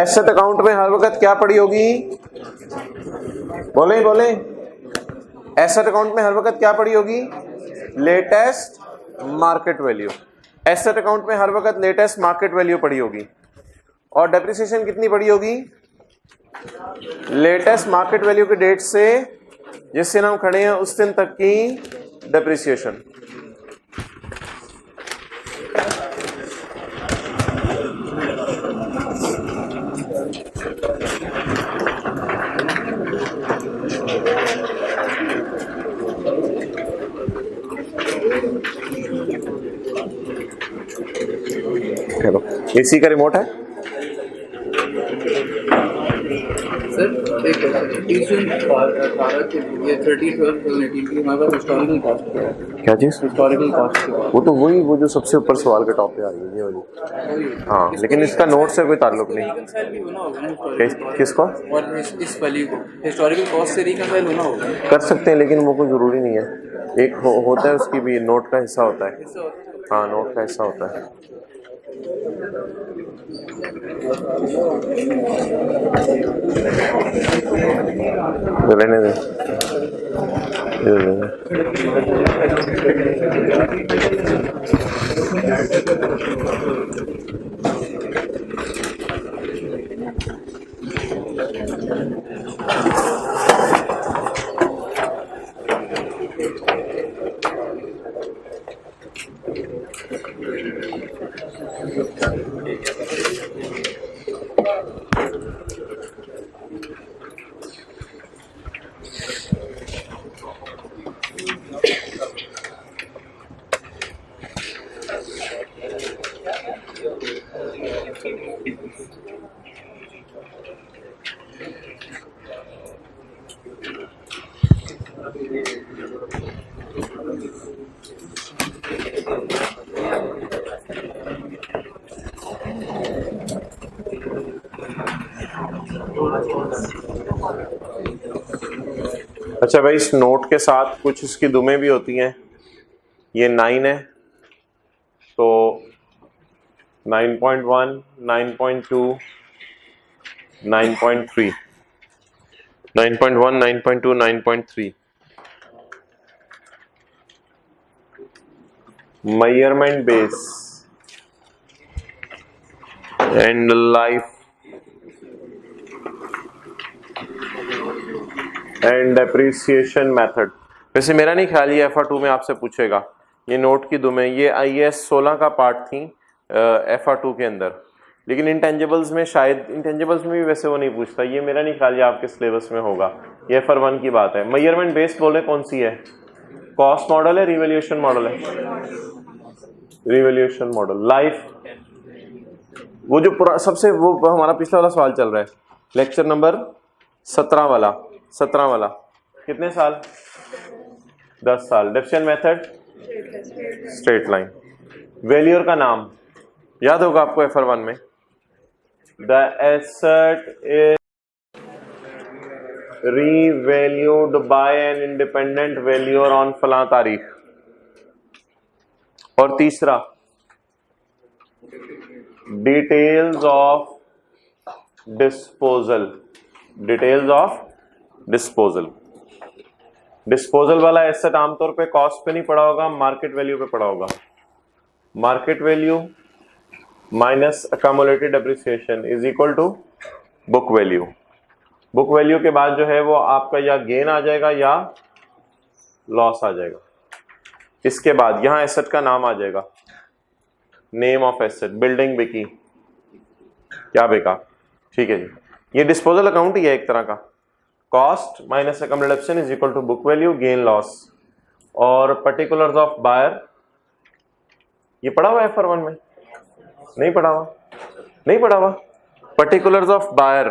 एसेट अकाउंट में हर वक्त क्या पड़ी होगी? बोले बोले। एसेट अकाउंट में हर वक्त क्या पड़ी होगी? Latest market value. Asset account में हर वक्त लेटेस्ट मार्केट वैल्यू पड़ी होगी। और डेप्रिसिएशन कितनी पड़ी होगी? लेटेस्ट मार्केट वैल्यू के डेट से जिस दिन हम खड़े हैं उस दिन तक की डेप्रिसिएशन। चलो, एसी का रिमोट है सर। एक 30 जून 18 के लिए 30/12/2018 के लिए हमारे पास हिस्टोरिकल कॉस्ट है। क्या चीज? हिस्टोरिकल कॉस्ट वो तो वही, वो जो सबसे ऊपर सवाल के टॉप पे आ रही है, ये वाली। हाँ, लेकिन इसका नोट से कोई ताल्लुक नहीं। रिकंसाइल भी होना होगा ना किसको? और इस वैल्यू को हिस्टोरिकल कॉस्ट से रिकंसाइल होना होगा। कर सकते हैं, लेकिन वो कोई जरूरी नहीं है। एक होता है उसकी भी, नोट का हिस्सा होता है। हाँ, नोट का हिस्सा होता है। रहने दे। अच्छा भाई, इस नोट के साथ कुछ इसकी दुमें भी होती हैं। ये 9 है तो 9.1, 9.2, 9.3, 9.1, 9.2, 9.3 measurement base and life and depreciation method. वैसे मेरा नहीं ख्याल ये FR2 में आपसे पूछेगा। ये नोट की दुमें ये IAS 16 का पार्ट थी FR2 के अंदर, लेकिन इंटेंजिबल्स में शायद, इंटेंजिबल्स में भी वैसे वो नहीं पूछता। ये मेरा नहीं ख्याल ये आपके सिलेबस में होगा। ये FR1 की बात है। मेजरमेंट बेस बोले कौन सी है? कॉस्ट मॉडल है, रिवैल्यूएशन मॉडल है? Revaluation model. लाइफ, वो जो पूरा सबसे वो हमारा पिछला वाला सवाल चल रहा है, लेक्चर नंबर 17 वाला, 17 वाला। कितने साल? 10 साल। Deficient method straight line. Valuer का नाम याद होगा आपको FR1 में। The asset is revalued by an independent valuer on फला तारीख। और तीसरा, details of disposal. Details of disposal. Disposal वाला एसेट आमतौर पे कॉस्ट पे नहीं पड़ा होगा, मार्केट वैल्यू पे पड़ा होगा। Market value minus accumulated depreciation is equal to book value. Book value के बाद जो है वो आपका या गेन आ जाएगा या लॉस आ जाएगा। इसके बाद यहां एसेट का नाम आ जाएगा, नेम ऑफ एसेट। बिल्डिंग बिकी, क्या बिका, ठीक है जी। ये डिस्पोजल अकाउंट ही है एक तरह का। Cost minus accumulation is equal to book value, gain loss. और पर्टिकुलर्स ऑफ बायर, ये पढ़ा हुआ है FR1 में? नहीं पढ़ा हुआ? नहीं पढ़ा हुआ। पर्टिकुलर्स ऑफ बायर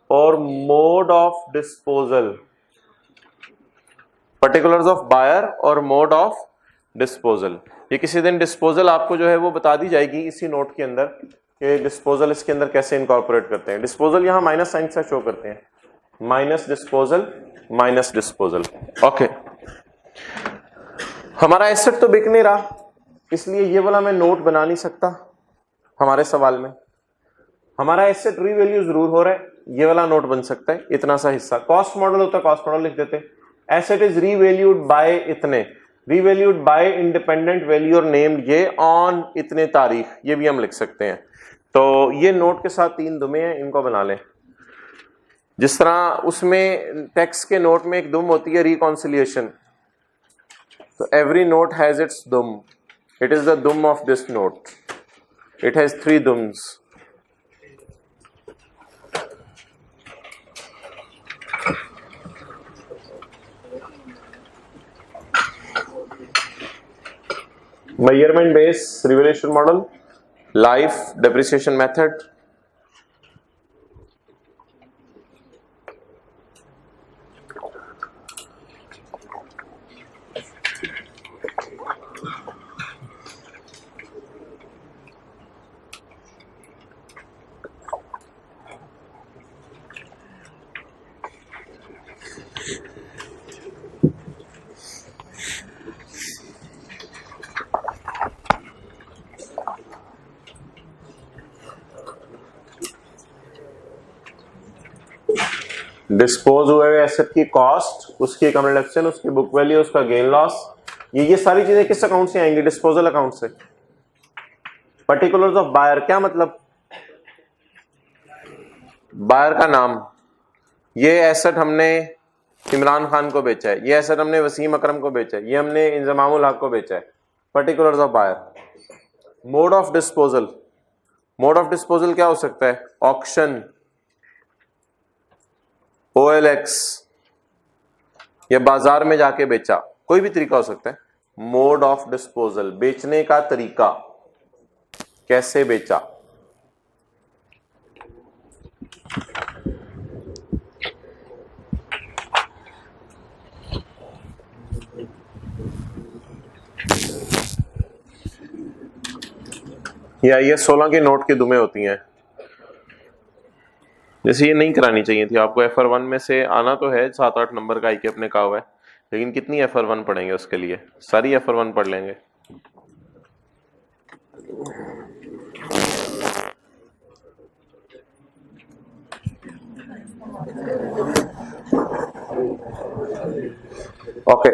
और mode of disposal. Particulars of buyer और मोड ऑफ डिस्पोजल। ये किसी दिन डिस्पोजल आपको जो है वो बता दी जाएगी इसी नोट के अंदर कि डिस्पोजल इसके अंदर कैसे इनकॉर्पोरेट करते हैं। डिस्पोजल यहां माइनस साइन से शो करते हैं, minus disposal, minus disposal. Okay, हमारा एसेट तो बिक नहीं रहा, इसलिए ये वाला मैं नोट बना नहीं सकता हमारे सवाल में। हमारा एसेट रीवैल्यू जरूर हो रहा है, ये वाला नोट बन सकता है, इतना सा हिस्सा। कॉस्ट मॉडल होता है, कॉस्ट मॉडल लिख देते। एसेट इज रीवैल्यूड बाय इतने, रीवैल्यूड बाय इंडिपेंडेंट वैल्यू और नेम ये ऑन इतने तारीख, ये भी हम लिख सकते हैं। तो ये नोट के साथ 3 दुमें हैं, इनको बना लें। जिस तरह उसमें टैक्स के नोट में एक दुम होती है रिकॉन्सिलिएशन, तो एवरी नोट हैज इट्स दुम। इट इज द दुम of this note. It has 3 दुम्स। Measurement base, revaluation model, life, depreciation method. Dispose हुए हुए एसेट की कॉस्ट, उसकी अक्यूमुलेशन, उसकी बुक वैल्यू, उसका गेन लॉस, ये सारी चीजें किस अकाउंट से आएंगी? डिस्पोजल अकाउंट से। पर्टिकुलर्स ऑफ बायर, क्या मतलब? बायर का नाम, ये एसेट हमने इमरान खान को बेचा है, ये एसेट हमने वसीम अकरम को बेचा है, ये हमने इंजमामुल हक को बेचा है। Particulars of buyer. Mode of disposal, mode of disposal क्या हो सकता है? ऑक्शन, OLX, या बाजार में जाके बेचा, कोई भी तरीका हो सकता है। मोड ऑफ डिस्पोजल, बेचने का तरीका। कैसे बेचा? या ये 16 के नोट की दुमें होती हैं, जैसे ये नहीं करानी चाहिए थी आपको। FR1 में से आना तो है 7-8 नंबर का IQ अपने कहा हुआ है, लेकिन कितनी FR1 पढ़ेंगे उसके लिए? सारी FR1 पढ़ लेंगे। ओके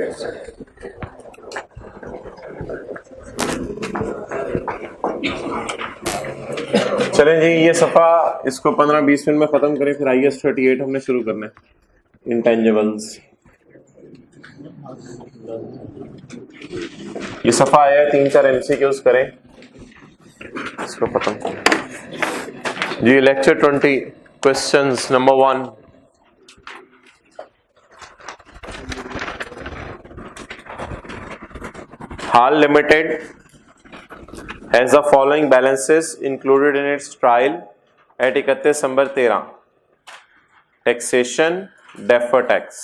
चलें जी, ये सफा इसको 15-20 मिनट में खत्म करें, फिर IS 38 हमने शुरू करना है, इंटेंजिबल्स। ये सफा आया है, 3-4 MCQs करें, इसको खत्म जी। Lecture 20 questions number 1। HAL Limited has the following balances included in its trial at 31 December 13: taxation, defer tax.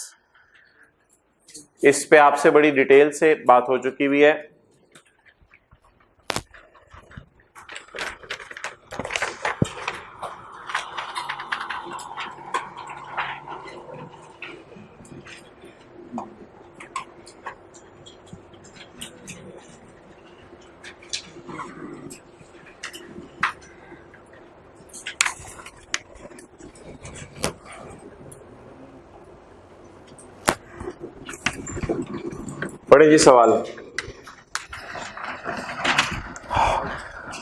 इस पे आपसे बड़ी डिटेल से बात हो चुकी हुई है। पढ़े जी सवाल।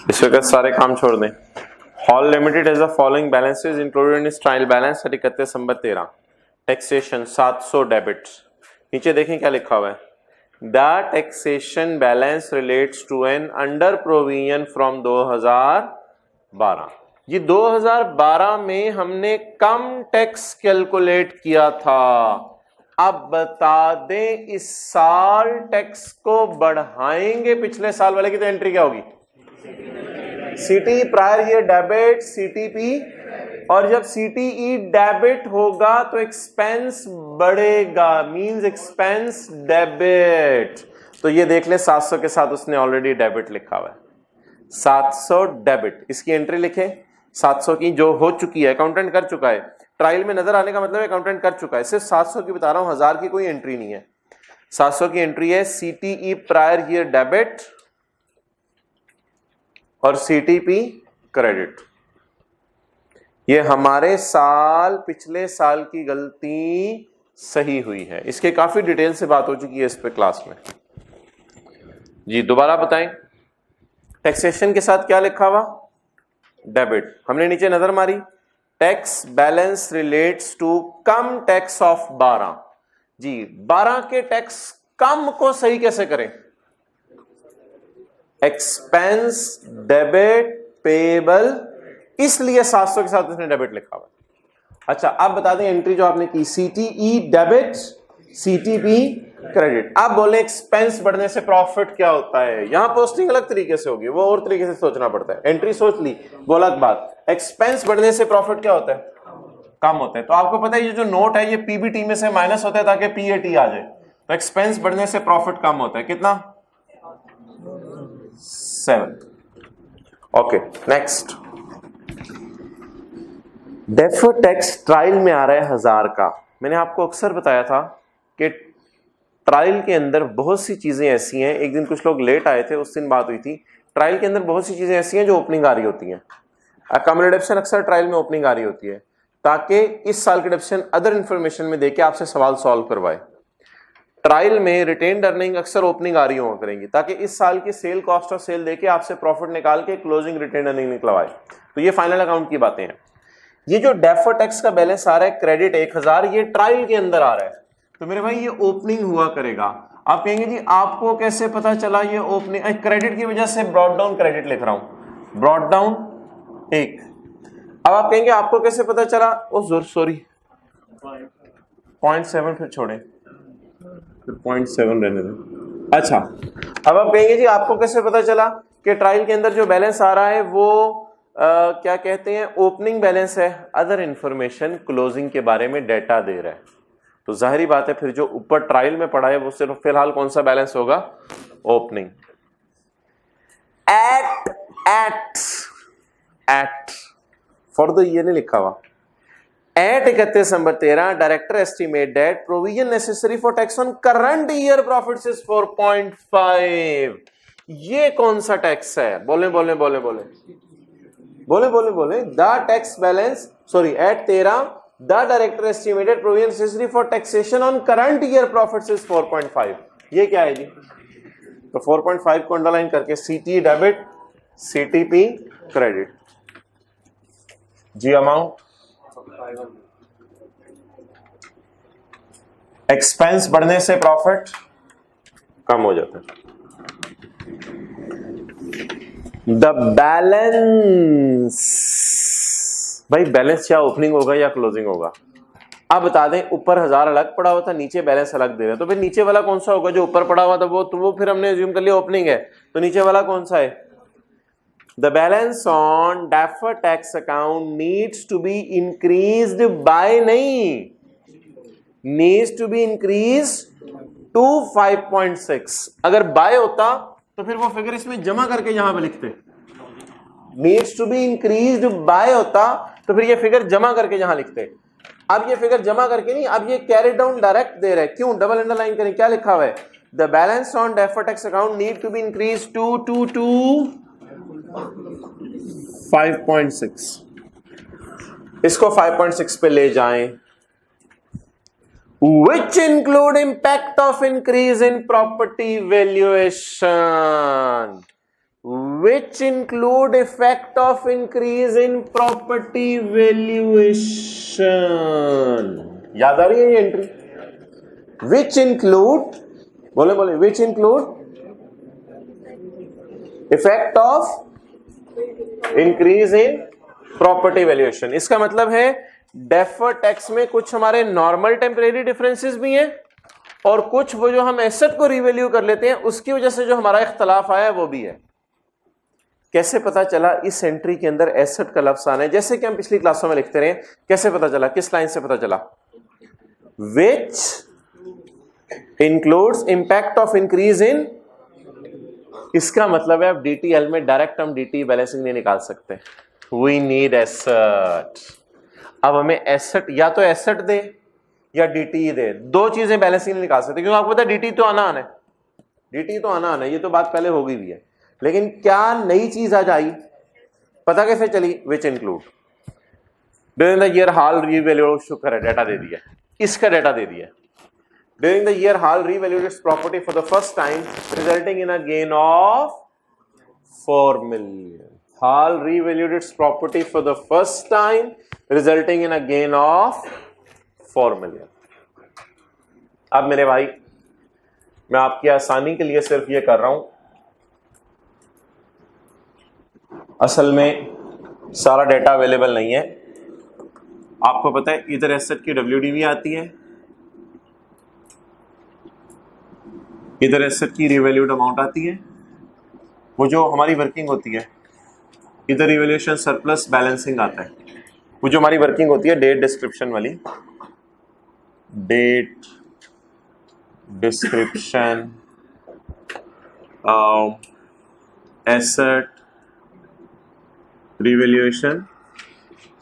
इस वक्त सारे काम छोड़ दें। HAL Limited has the following balances included in its trial balance at 31 December 13: taxation 700 debits. नीचे देखें क्या लिखा हुआ है, the taxation balance relates to an under provision from 2012। ये 2012 में हमने कम टैक्स कैलकुलेट किया था। अब बता दें इस साल टैक्स को बढ़ाएंगे, पिछले साल वाले की तो एंट्री क्या होगी? सीटी प्रायर ईयर डेबिट, सीटीपी, और जब सीटीई डेबिट होगा तो एक्सपेंस बढ़ेगा, मींस एक्सपेंस डेबिट। तो ये देख ले 700 के साथ उसने ऑलरेडी डेबिट लिखा हुआ है, 700 डेबिट। इसकी एंट्री लिखें 700 की, जो हो चुकी है, अकाउंटेंट कर चुका है। ट्रायल में नजर आने का मतलब अकाउंटेंट कर चुका है। सिर्फ 700 की बता रहा हूं, 1000 की कोई एंट्री नहीं है। 700 की एंट्री है सीटीई प्रायर ईयर डेबिट और सीटीपी क्रेडिट। ये हमारे साल, पिछले साल की गलती सही हुई है। इसके काफी डिटेल से बात हो चुकी है इस पे क्लास में जी। दोबारा बताएं, टैक्सेशन के साथ क्या लिखा हुआ? डेबिट। हमने नीचे नजर मारी, tax balance relates to come tax of 12 जी। 12 के टैक्स कम को सही कैसे करें? एक्सपेंस डेबिट पेबल, इसलिए 700 के साथ उसने डेबिट लिखा हुआ। अच्छा, अब बता दें एंट्री जो आपने की, सीटीई डेबिट, सीटीपी क्रेडिट। अब बोले एक्सपेंस बढ़ने से प्रॉफिट क्या होता है? यहां पोस्टिंग अलग तरीके से होगी, वो और तरीके से सोचना पड़ता है। एंट्री सोच ली, बोला बात, एक्सपेंस बढ़ने से प्रॉफिट क्या होता है? कम होता है। तो आपको पता है ये जो नोट है ये पीबीटी में से माइनस होता है ताकि पीएटी आ जाए। तो एक्सपेंस बढ़ने से प्रॉफिट कम होता है, कितना? 7। Okay, next. Deferred tax trial में आ रहा है 1000 का। मैंने आपको अक्सर बताया था कि ट्रायल के अंदर बहुत सी चीजें ऐसी हैं, एक दिन कुछ लोग लेट आए थे, उस दिन बात हुई थी। ट्रायल के अंदर बहुत सी चीजें ऐसी हैं जो ओपनिंग आ रही होती हैं। अकोमोडेशन अक्सर ट्रायल में ओपनिंग आ रही होती है ताकि इस साल के डिप्शन अदर इंफॉर्मेशन में देके आपसे सवाल सॉल्व करवाए। ट्रायल में रिटेन्ड अर्निंग अक्सर ओपनिंग आ रही हुआ करेंगी ताकि इस साल की सेल, कॉस्ट ऑफ सेल देके आपसे प्रॉफिट निकाल के क्लोजिंग रिटेन्ड अर्निंग निकलवाए। तो ये फाइनल अकाउंट की बातें हैं। ये जो डेफर्ड टैक्स का बैलेंस आ रहा है क्रेडिट 1000, ये ट्रायल के अंदर आ रहा है। तो मेरे भाई ये ओपनिंग हुआ करेगा। आप कहेंगे जी आपको कैसे पता चला ये ओपनिंग? क्रेडिट की वजह से ब्रॉड डाउन क्रेडिट लिख रहा हूं, ब्रॉड डाउन 1। अब आप कहेंगे आपको कैसे पता चला? ओ सॉरी 0.7 फिर छोड़ें, फिर 0.7 रहने दें। अच्छा, अब आप कहेंगे जी आपको कैसे पता चला कि ट्रायल के अंदर जो बैलेंस आ रहा है वो क्या कहते हैं, ओपनिंग बैलेंस है, अदर इंफॉर्मेशन क्लोजिंग के बारे में डेटा दे रहा है। तो जाहिर बात है फिर जो ऊपर ट्रायल में पड़ा है वो सिर्फ फिलहाल कौन सा बैलेंस होगा, opening. At for the year नहीं लिखा हुआ। At 31 number 13 director estimate that provision necessary for tax on current year profits is 4.5। ये कौन सा टैक्स है, बोले बोले बोले बोले बोले बोले बोले। The tax balance, sorry, at 13 the director estimated provision necessary for taxation on current year profits is 4.5। ये क्या है जी? तो 4.5 को अंडरलाइन करके सीटी डेबिट, सीटीपी क्रेडिट। जी अमाउंट, एक्सपेंस बढ़ने से प्रॉफिट कम हो जाता है। द बैलेंस, भाई बैलेंस क्या ओपनिंग होगा या क्लोजिंग होगा? अब बता दें, ऊपर 1000 अलग पड़ा हुआ था, नीचे बैलेंस अलग दे रहे हैं, तो फिर नीचे वाला कौन सा होगा? जो ऊपर पड़ा हुआ था वो फिर हमने अज्यूम कर लिया ओपनिंग है, तो नीचे वाला कौन सा है? The balance on deferred tax account needs to be increased by, नहीं, needs to be increased to 5.6। अगर बाय होता तो फिर वो फिगर इसमें जमा करके यहां पे लिखते। needs to be increased by होता तो फिर ये फिगर जमा करके यहां लिखते। अब ये फिगर जमा करके नहीं, अब ये कैरी डाउन डायरेक्ट दे रहे हैं। क्यों? डबल अंडरलाइन करें, क्या लिखा हुआ है? The balance on deferred tax account need to be increase to 5.6। इसको 5.6 पे ले जाएं। Which include impact of increase in property valuation, which include effect of increase in property valuation। याद आ रही है ये एंट्री? Which include, बोले बोले, which include effect of increase in property valuation. इसका मतलब है डेफर्ड टैक्स में कुछ हमारे नॉर्मल टेम्परेरी डिफरेंसेस भी हैं और कुछ वो जो हम एसेट को रिवैल्यू कर लेते हैं उसकी वजह से जो हमारा इख्तलाफ आया वो भी है। कैसे पता चला इस एंट्री के अंदर एसेट का लफ्ज आना है? जैसे कि हम पिछली क्लासों में लिखते रहे, कैसे पता चला, किस लाइन से पता चला? Which includes impact of increase इन। इसका मतलब है अब डीटीएल में डायरेक्ट हम डीटी बैलेंसिंग नहीं निकाल सकते, वी नीड एसेट। अब हमें एसेट या तो एसेट दे या डीटी दे, दो चीजें बैलेंसिंग नहीं निकाल सकते, क्योंकि आपको पता है डीटी तो आना है, डीटी तो आना है, ये तो बात पहले हो गई भी है। लेकिन क्या नई चीज आज आई, पता कैसे चली? Which include during the year hall revalue, शुक्र है डाटा दे दिया, इसका डाटा दे दिया। During the year, Hall revalued its property for the first time, resulting in a gain of 4 million. Hall revalued its property for the first time, resulting in a gain of 4 million. अब मेरे भाई, मैं आपकी आसानी के लिए सिर्फ ये कर रहा हूं, असल में सारा डाटा अवेलेबल नहीं है। आपको पता है इधर एसेट की WDV आती है, इधर एसेट की रिवैल्यूड अमाउंट आती है, वो जो हमारी वर्किंग होती है। इधर रिवैल्यूएशन सरप्लस बैलेंसिंग आता है, वो जो हमारी वर्किंग होती है डेट डिस्क्रिप्शन वाली, date description, asset revaluation,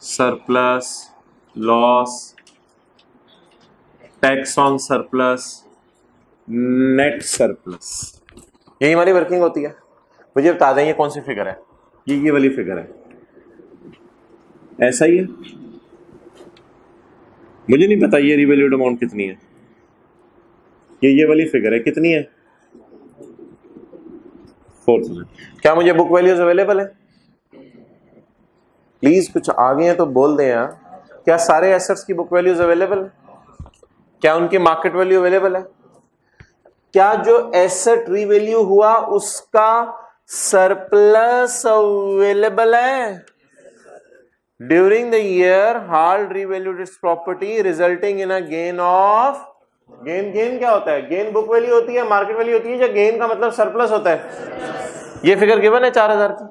surplus, loss, tax on surplus, net surplus, यही हमारी वर्किंग होती है। मुझे बता दें ये कौन सी फिगर है? ये वाली फिगर है, ऐसा ही है। मुझे नहीं पता ये रिवैल्यूड अमाउंट कितनी है, ये वाली फिगर है, कितनी है? 4,000। क्या मुझे बुक वैल्यूज अवेलेबल है? प्लीज कुछ आ गए हैं तो बोल दें यार। क्या सारे एसेट्स की बुक वैल्यूज अवेलेबल है? क्या उनकी मार्केट वैल्यू अवेलेबल है? क्या जो एसेट रिवैल्यू हुआ उसका सरप्लस अवेलेबल है? During the year hall revalued it's property resulting in a gain of, gain क्या होता है? गेन बुक वैल्यू होती है, मार्केट वैल्यू होती है, या गेन का मतलब सरप्लस होता है? ये फिगर गिवन है 4000 की,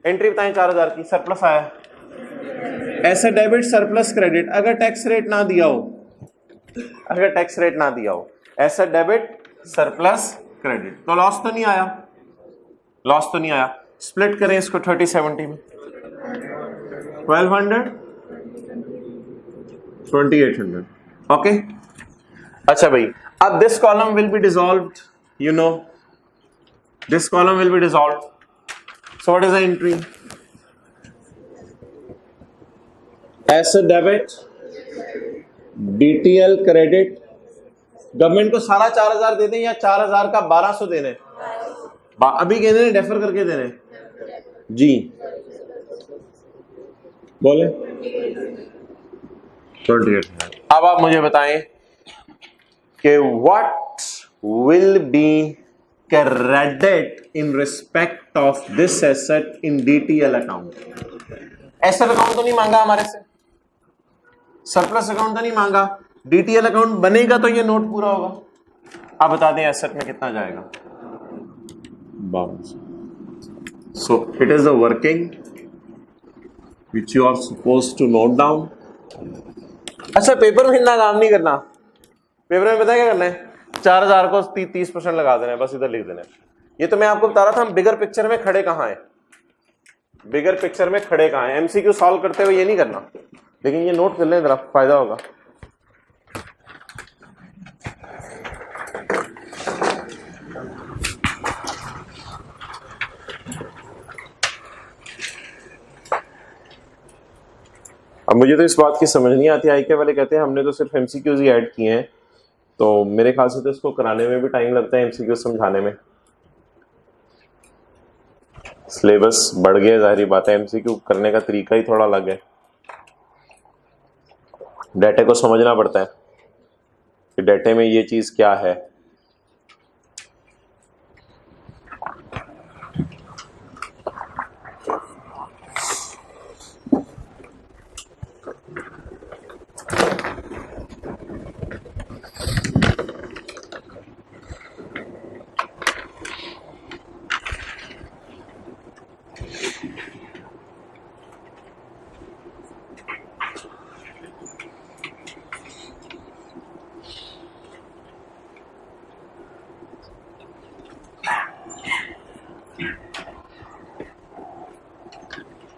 एंट्री बताएं 4000 की, सरप्लस आया, ऐसे डेबिट सरप्लस क्रेडिट, अगर टैक्स रेट ना दिया हो, अगर टैक्स रेट ना दिया हो, ऐसा डेबिट सरप्लस क्रेडिट, तो लॉस तो नहीं आया, लॉस तो नहीं आया। स्प्लिट करें इसको 30-70 में, 1200 2800, ओके। अच्छा भाई, अब this column will be dissolved, you know this column will be dissolved, so what is the entry? Asset debit, DTL credit, government को सारा 4000 दे दें या 4000 का 1200 देने, अभी कह देने डेफर करके देने जी, बोले 28। अब आप मुझे बताएं कि what will be credit in respect of this asset in DTL account. Asset account तो नहीं मांगा हमारे से, सरप्लस अकाउंट तो नहीं मांगा, डीटीएल अकाउंट बनेगा तो ये नोट पूरा होगा। आप बता दें एसेट में कितना जाएगा? 1200। So it is the working which you are supposed to note down. अच्छा, पेपर में इतना काम नहीं करना, पेपर में पता है क्या करना है? 4000 को 30% लगा देना है, बस इधर लिख देना है। ये तो मैं आपको बता रहा था हम बिगर पिक्चर में खड़े कहां हैं, बिगर पिक्चर में खड़े कहां हैं। एमसीक्यू सॉल्व करते हुए ये नहीं करना, लेकिन ये नोट कर लें जरा, फायदा होगा। अब मुझे तो इस बात की समझ नहीं आती, आईके वाले कहते हैं हमने तो सिर्फ एमसीक्यूज ही ऐड किए हैं, तो मेरे ख्याल से तो इसको कराने में भी टाइम लगता है, एमसीक्यू समझाने में। सिलेबस बढ़ गया, जाहिर बात है, एमसीक्यू करने का तरीका ही थोड़ा अलग है, डाटे को समझना पड़ता है कि डाटे में ये चीज क्या है।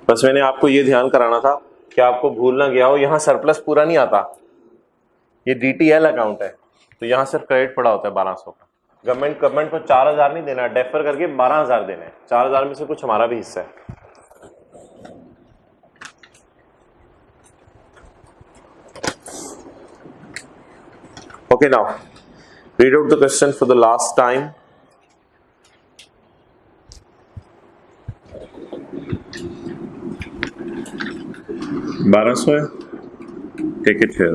बस मैंने आपको ये ध्यान कराना था कि आपको भूल ना गया हो, यहां सरप्लस पूरा नहीं आता, ये डीटीएल अकाउंट है, तो यहां सिर्फ क्रेडिट पड़ा होता है 1200 का। गवर्नमेंट को 4000 नहीं देना, डेफर करके 12000 देना है, 4000 में से कुछ हमारा भी हिस्सा है। Okay, now read out the question for the last time. $1200 है, take it here.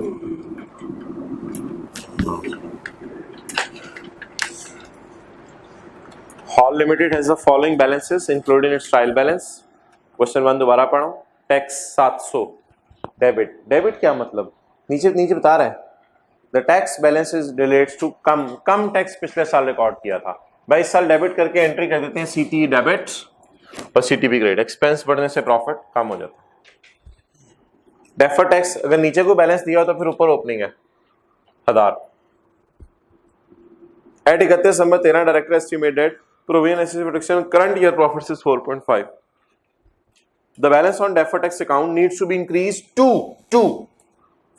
Hall limited has the following balances including its trial balance. Question 1 दोबारा पढ़ो। टैक्स 700 डेबिट, डेबिट क्या मतलब? नीचे नीचे बता रहा है, the tax balance is relates to come tax पिछले साल रिकॉर्ड किया था, 22 साल डेबिट करके एंट्री कर देते हैं सीटी डेबिट और सीटीबी क्रेडिट। एक्सपेंस बढ़ने से प्रॉफिट कम हो जाता है। डेफर टैक्स अगर नीचे को बैलेंस दिया हो तो फिर ऊपर ओपनिंग है 1000। At 31 December 13 director estimated provision asset protection current year profits is 4.5। The balance on defer tax account needs to be increase to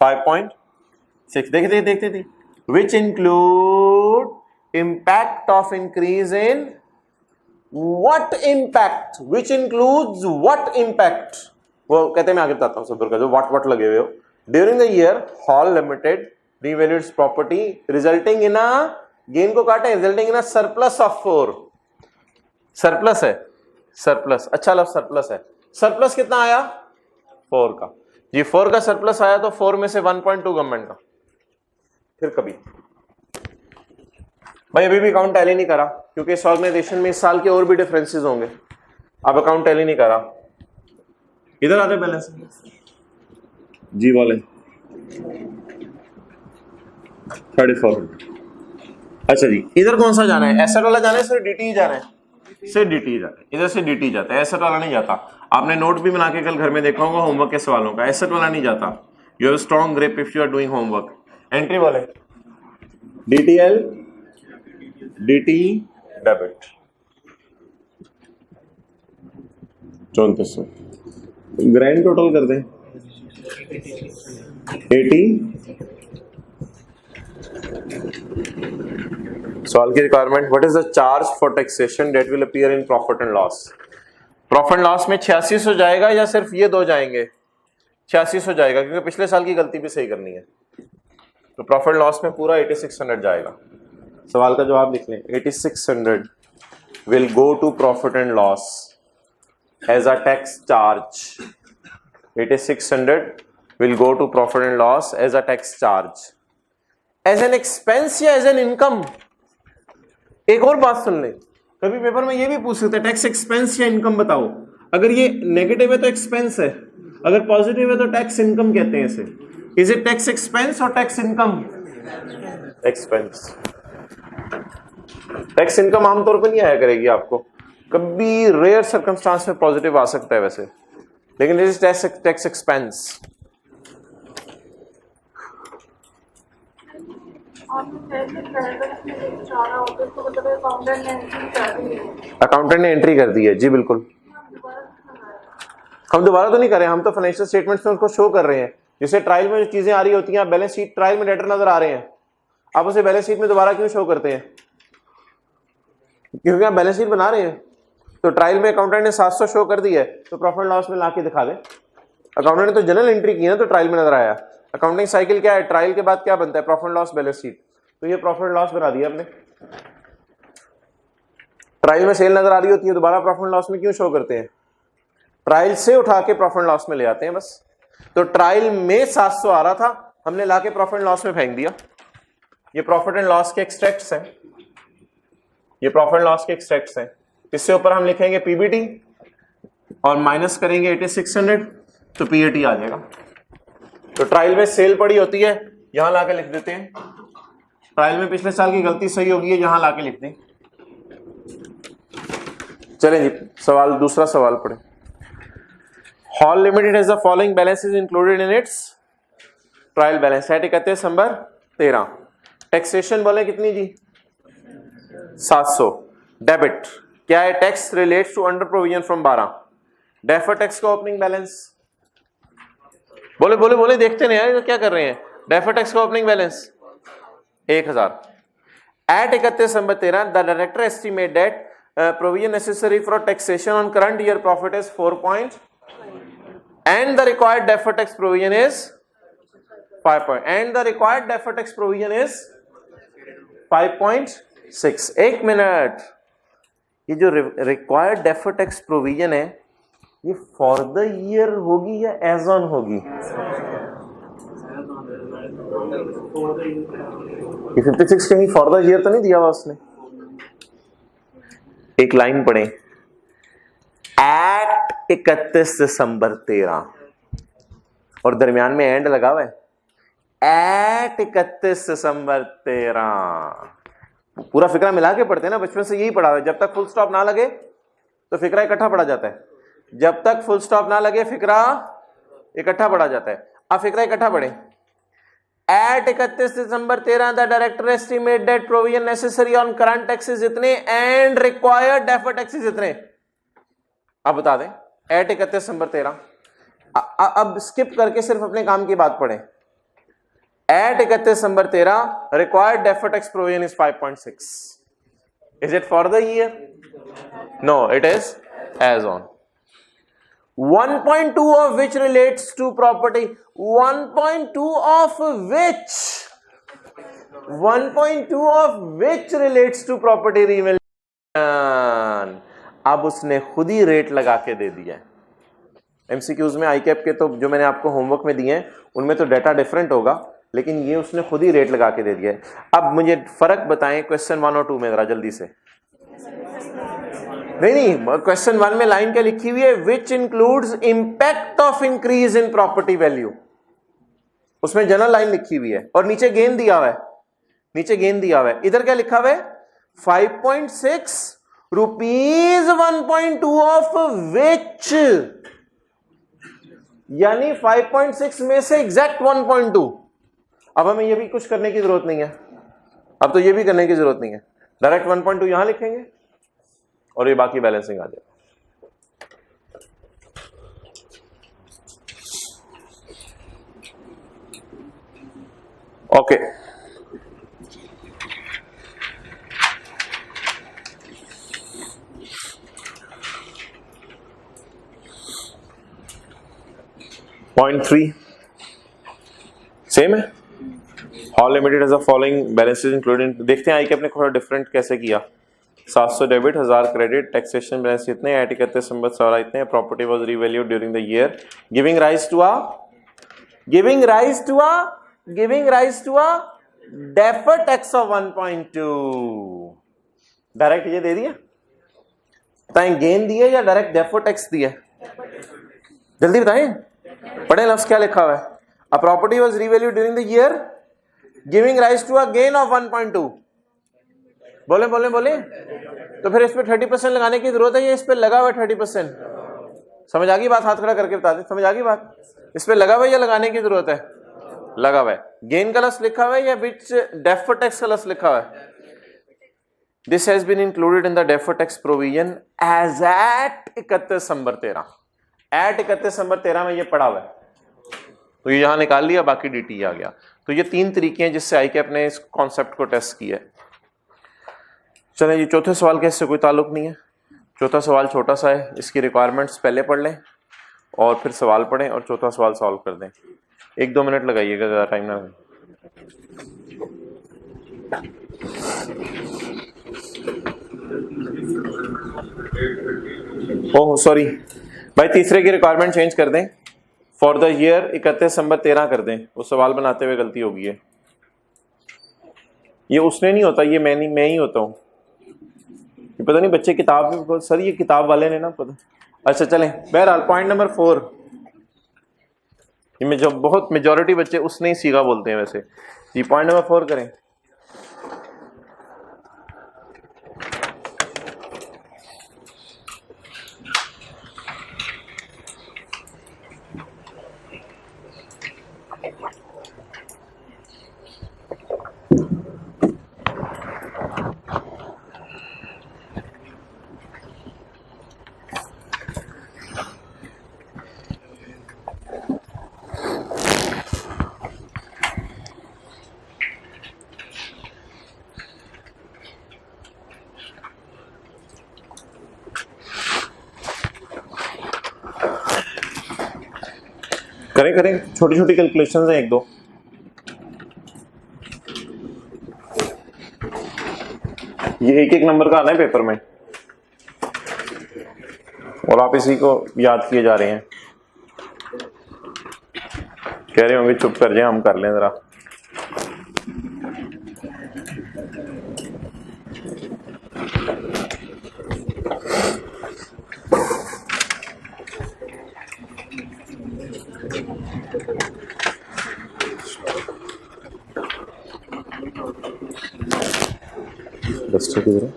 5.6। देखते which include impact of increase in what impact, which includes what impact, वो कहते हैं मैं आगे बताता हूं सब का जो व्हाट लगे हुए हो। During the year hall limited revalued property resulting in a gain को काटे, resulting in a surplus of 4। Surplus है, सरप्लस, अच्छा लफ्ज सरप्लस है। सरप्लस कितना आया? 4 का जी, 4 का सरप्लस आया तो 4 में से 1.2 गवर्नमेंट का। फिर कभी भाई अभी भी अकाउंट टैली नहीं करा क्योंकि इस ऑर्गेनाइजेशन में इस साल के और भी डिफरेंसेस होंगे, अब अकाउंट टैली नहीं करा। इधर आते बैलेंस जी बोले 34। अच्छा जी, इधर कौन सा जाना है? एसेट वाला जाना है, सिर्फ डीटी जाना है? से dt जाता है, इधर से dt जाता है, एसेट वाला नहीं जाता। आपने नोट भी बना के कल घर में देखा होगा होमवर्क के सवालों का, एसेट वाला नहीं जाता। You have strong grip if you are doing homework. Entry बोले DTL DT debit 3400, grand total कर दें 80। सवाल की requirement, what is the charge for taxation that will appear in profit and loss. Profit and loss में 8600 जाएगा या सिर्फ ये दो जाएंगे? 8600 जाएगा, क्योंकि पिछले साल की गलती भी सही करनी है। तो प्रॉफिट एंड लॉस में पूरा 8600 जाएगा। सवाल का जवाब लिख लें, 8600 will go to profit and loss as a tax charge. 8600 will go to profit and loss as a tax charge, as an expense या as an income। एक और बात सुन ले, कभी पेपर में ये भी पूछ सकते हैं टैक्स एक्सपेंस या इनकम बताओ। अगर ये नेगेटिव है तो एक्सपेंस है, अगर पॉजिटिव है तो टैक्स इनकम कहते हैं इसे। इज इट टैक्स एक्सपेंस और tax income? Expense. Tax income आमतौर पर नहीं आया करेगी आपको, कभी रेयर सर्कमस्टांस में पॉजिटिव आ सकता है वैसे, लेकिन it is tax expense. Accountant ने एंट्री कर दी है जी, बिल्कुल। हम दोबारा तो नहीं कर रहे, हम तो फाइनेंशियल स्टेटमेंट्स में उसको शो कर रहे हैं। जैसे ट्रायल में जो चीजें आ रही होती हैं, बैलेंस शीट ट्रायल में डेटर नजर आ रहे हैं, आप उसे बैलेंस शीट में दोबारा क्यों शो करते हैं? क्योंकि आप बैलेंस शीट बना रहे हैं। तो ट्रायल में अकाउंटेंट ने 700 शो कर दी है, तो प्रॉफिट लॉस में लाके दिखा दे। अकाउंटेंट ने तो जनरल एंट्री की है ना, तो ट्रायल में नजर आया। अकाउंटिंग साइकिल क्या है? ट्रायल के बाद क्या बनता है? Profit loss balance sheet. तो ये प्रॉफिट लॉस बना दिया हमने। ट्रायल में सेल नजर आ रही होती है, दोबारा प्रॉफिट लॉस में क्यों शो करते हैं? ट्रायल से उठा के प्रॉफिट लॉस में ले आते हैं बस। तो ट्रायल में 700 आ रहा था, हमने लाके प्रॉफिट लॉस में फेंक दिया। ये प्रॉफिट एंड लॉस के एक्सट्रैक्ट्स हैं, ये प्रॉफिट लॉस के एक्सट्रैक्ट्स हैं। इससे ऊपर हम लिखेंगे पीबीटी और माइनस करेंगे 8600, तो पीएटी आ जाएगा। तो ट्रायल में सेल पड़ी होती है, यहां लाके लिख देते हैं। ट्रायल में पिछले साल की गलती सही होगी है, यहां लाके लिख दें। चलें जी, सवाल दूसरा सवाल पढ़े। Hall limited has the following balances included in its trial balance at 31 December 13। Taxation बोले कितनी जी? 700। डेबिट क्या है? Tax relates to under provision from 12। Defer tax का ओपनिंग बैलेंस बोले बोले बोले, देखते नहीं यार क्या कर रहे हैं। डेफर टैक्स का opening balance 1000। At 31 December 13 the director estimate that provision necessary for taxation on current year profit is 4 point and the required deferred tax provision is 5 point and the required deferred tax provision is 5.6। एक minute, ये जो required deferred tax provision है ये for the year होगी या as on होगी? ये 56 कहीं फॉर द ईयर तो नहीं दिया हुआ उसने। एक लाइन पढ़े, एट 31 दिसंबर 13 और दरमियान में एंड लगा हुआ है, एट 31 दिसंबर 13। पूरा फिक्रा मिला के पढ़ते हैं ना, बचपन से यही पढ़ा हुआ है। जब तक फुल स्टॉप ना लगे तो फिक्रा इकट्ठा पढ़ा जाता है, जब तक फुल स्टॉप ना लगे फिक्रा इकट्ठा पढ़ा जाता है। अब फिक्रा इकट्ठा पढ़े। At 31 December 13 the director estimate that provision necessary on current taxes इतने एंड रिक्वायर्ड डेफर्ड टैक्सेस इतने। अब बता दें एट 31 दिसंबर 13। अब स्किप करके सिर्फ अपने काम की बात पढ़ें। At 31 December 13 required deferred tax provision is 5.6। Is it for the year? No, it is as on. 1.2 of which relates to property, 1.2 of which relates to property revaluation। अब उसने खुद ही रेट लगा के दे दिया है। एमसीक्यूज में आईकैप के तो जो मैंने आपको होमवर्क में दिए हैं उनमें तो डाटा डिफरेंट होगा, लेकिन ये उसने खुद ही रेट लगा के दे दिया है। अब मुझे फर्क बताएं क्वेश्चन 1 और 2 में जरा जल्दी से। नहीं, क्वेश्चन 1 में लाइन क्या लिखी हुई है? Which includes impact of increase in property value. उसमें जनरल लाइन लिखी हुई है और नीचे गेन दिया हुआ है, नीचे गेन दिया हुआ है। इधर क्या लिखा हुआ है? 5.6 ₹1.2 ऑफ विच, यानी 5.6 में से एग्जैक्ट 1.2। अब हमें ये भी कुछ करने की जरूरत नहीं है, अब तो ये भी करने की जरूरत नहीं है, डायरेक्ट 1.2 यहां लिखेंगे और ये बाकी बैलेंसिंग आ जाएगा। ओके, पॉइंट 3 सेम है। Hall limited as a following balances including, देखते हैं आई के अपने थोड़ा डिफरेंट कैसे किया। 700 डेबिट, 1000 क्रेडिट, टैक्सेशन बैलेंस इतने, 31 दिसंबर 16 इतने, property was revalued during the year, giving rise to a deferred tax of 1.2। Direct ये दे दिया, बताएं गेन दिए या डायरेक्ट डेफर्ड टैक्स दिया, जल्दी बताएं, पढ़े लफ्ज क्या लिखा हुआ है। A property was revalued during the year giving rise to a gain of 1.2। बोले बोले बोले, तो फिर इस पे 30% लगाने की जरूरत है या इस पे लगा हुआ 30%? समझ आ गई बात? हाथ खड़ा करके बता दे, समझ आ गई बात? इस पे लगा हुआ या लगाने की जरूरत है? लगा हुआ है। गेन का लफ्ज लिखा हुआ है या विच डेफर्ड टैक्स का लफ्ज लिखा हुआ है? This has been included in the deferred tax provision as at 31 December 13। At 31 दिसंबर 13 में ये पड़ा हुआ है, तो ये यहां निकाल लिया, बाकी डीटी आ गया। तो ये 3 तरीके हैं जिससे आई के अपने इस कॉन्सेप्ट को टेस्ट किया है। चलें जी, चौथे सवाल का इससे कोई ताल्लुक नहीं है। चौथा सवाल छोटा सा है, इसकी रिक्वायरमेंट्स पहले पढ़ लें और फिर सवाल पढ़ें और चौथा सवाल सॉल्व कर दें। 1-2 मिनट लगाइएगा, ज़्यादा टाइम ना लगे। ओह सॉरी भाई, तीसरे की रिक्वायरमेंट चेंज कर दें, फॉर द ईयर 31 दिसंबर 13 कर दें। वो सवाल बनाते हुए गलती होगी है, ये उसने नहीं होता, ये मैं ही होता हूँ। ये पता नहीं बच्चे किताब में, सर ये किताब वाले ने ना पता। अच्छा चलें, बहरहाल पॉइंट नंबर 4, ये में जो बहुत मेजॉरिटी बच्चे उसने ही सीखा बोलते हैं वैसे। ये पॉइंट नंबर 4 करें। करें छोटी छोटी कैलकुलेशंस हैं 1-2। ये एक नंबर का आना है पेपर में और आप इसी को याद किए जा रहे हैं। कह रहे होंगे चुप कर जाए, हम कर लें जरा। डस्टर किधर है?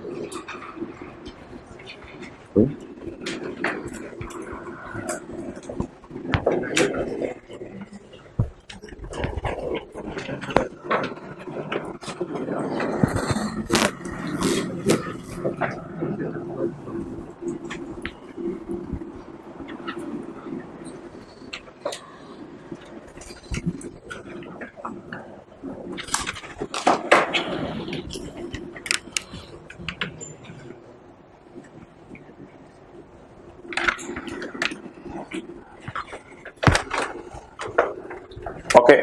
ओके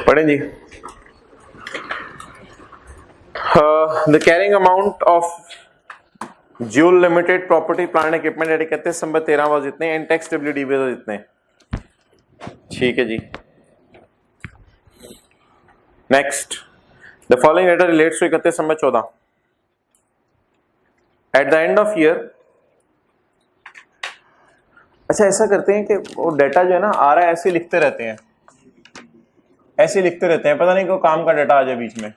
पढ़ें जी। The carrying amount of Jewel Limited property plant equipment at 31 December 13 was इतने, एंड टैक्स डब्ल्यूडी वाज इतने। ठीक है जी। Next, the following data relates to 31 December 14। At the end of year, अच्छा ऐसा करते हैं कि वो डेटा जो है ना आ रहा है ऐसे लिखते रहते हैं, ऐसे लिखते रहते हैं, पता नहीं कोई काम का डेटा आ जाए बीच में।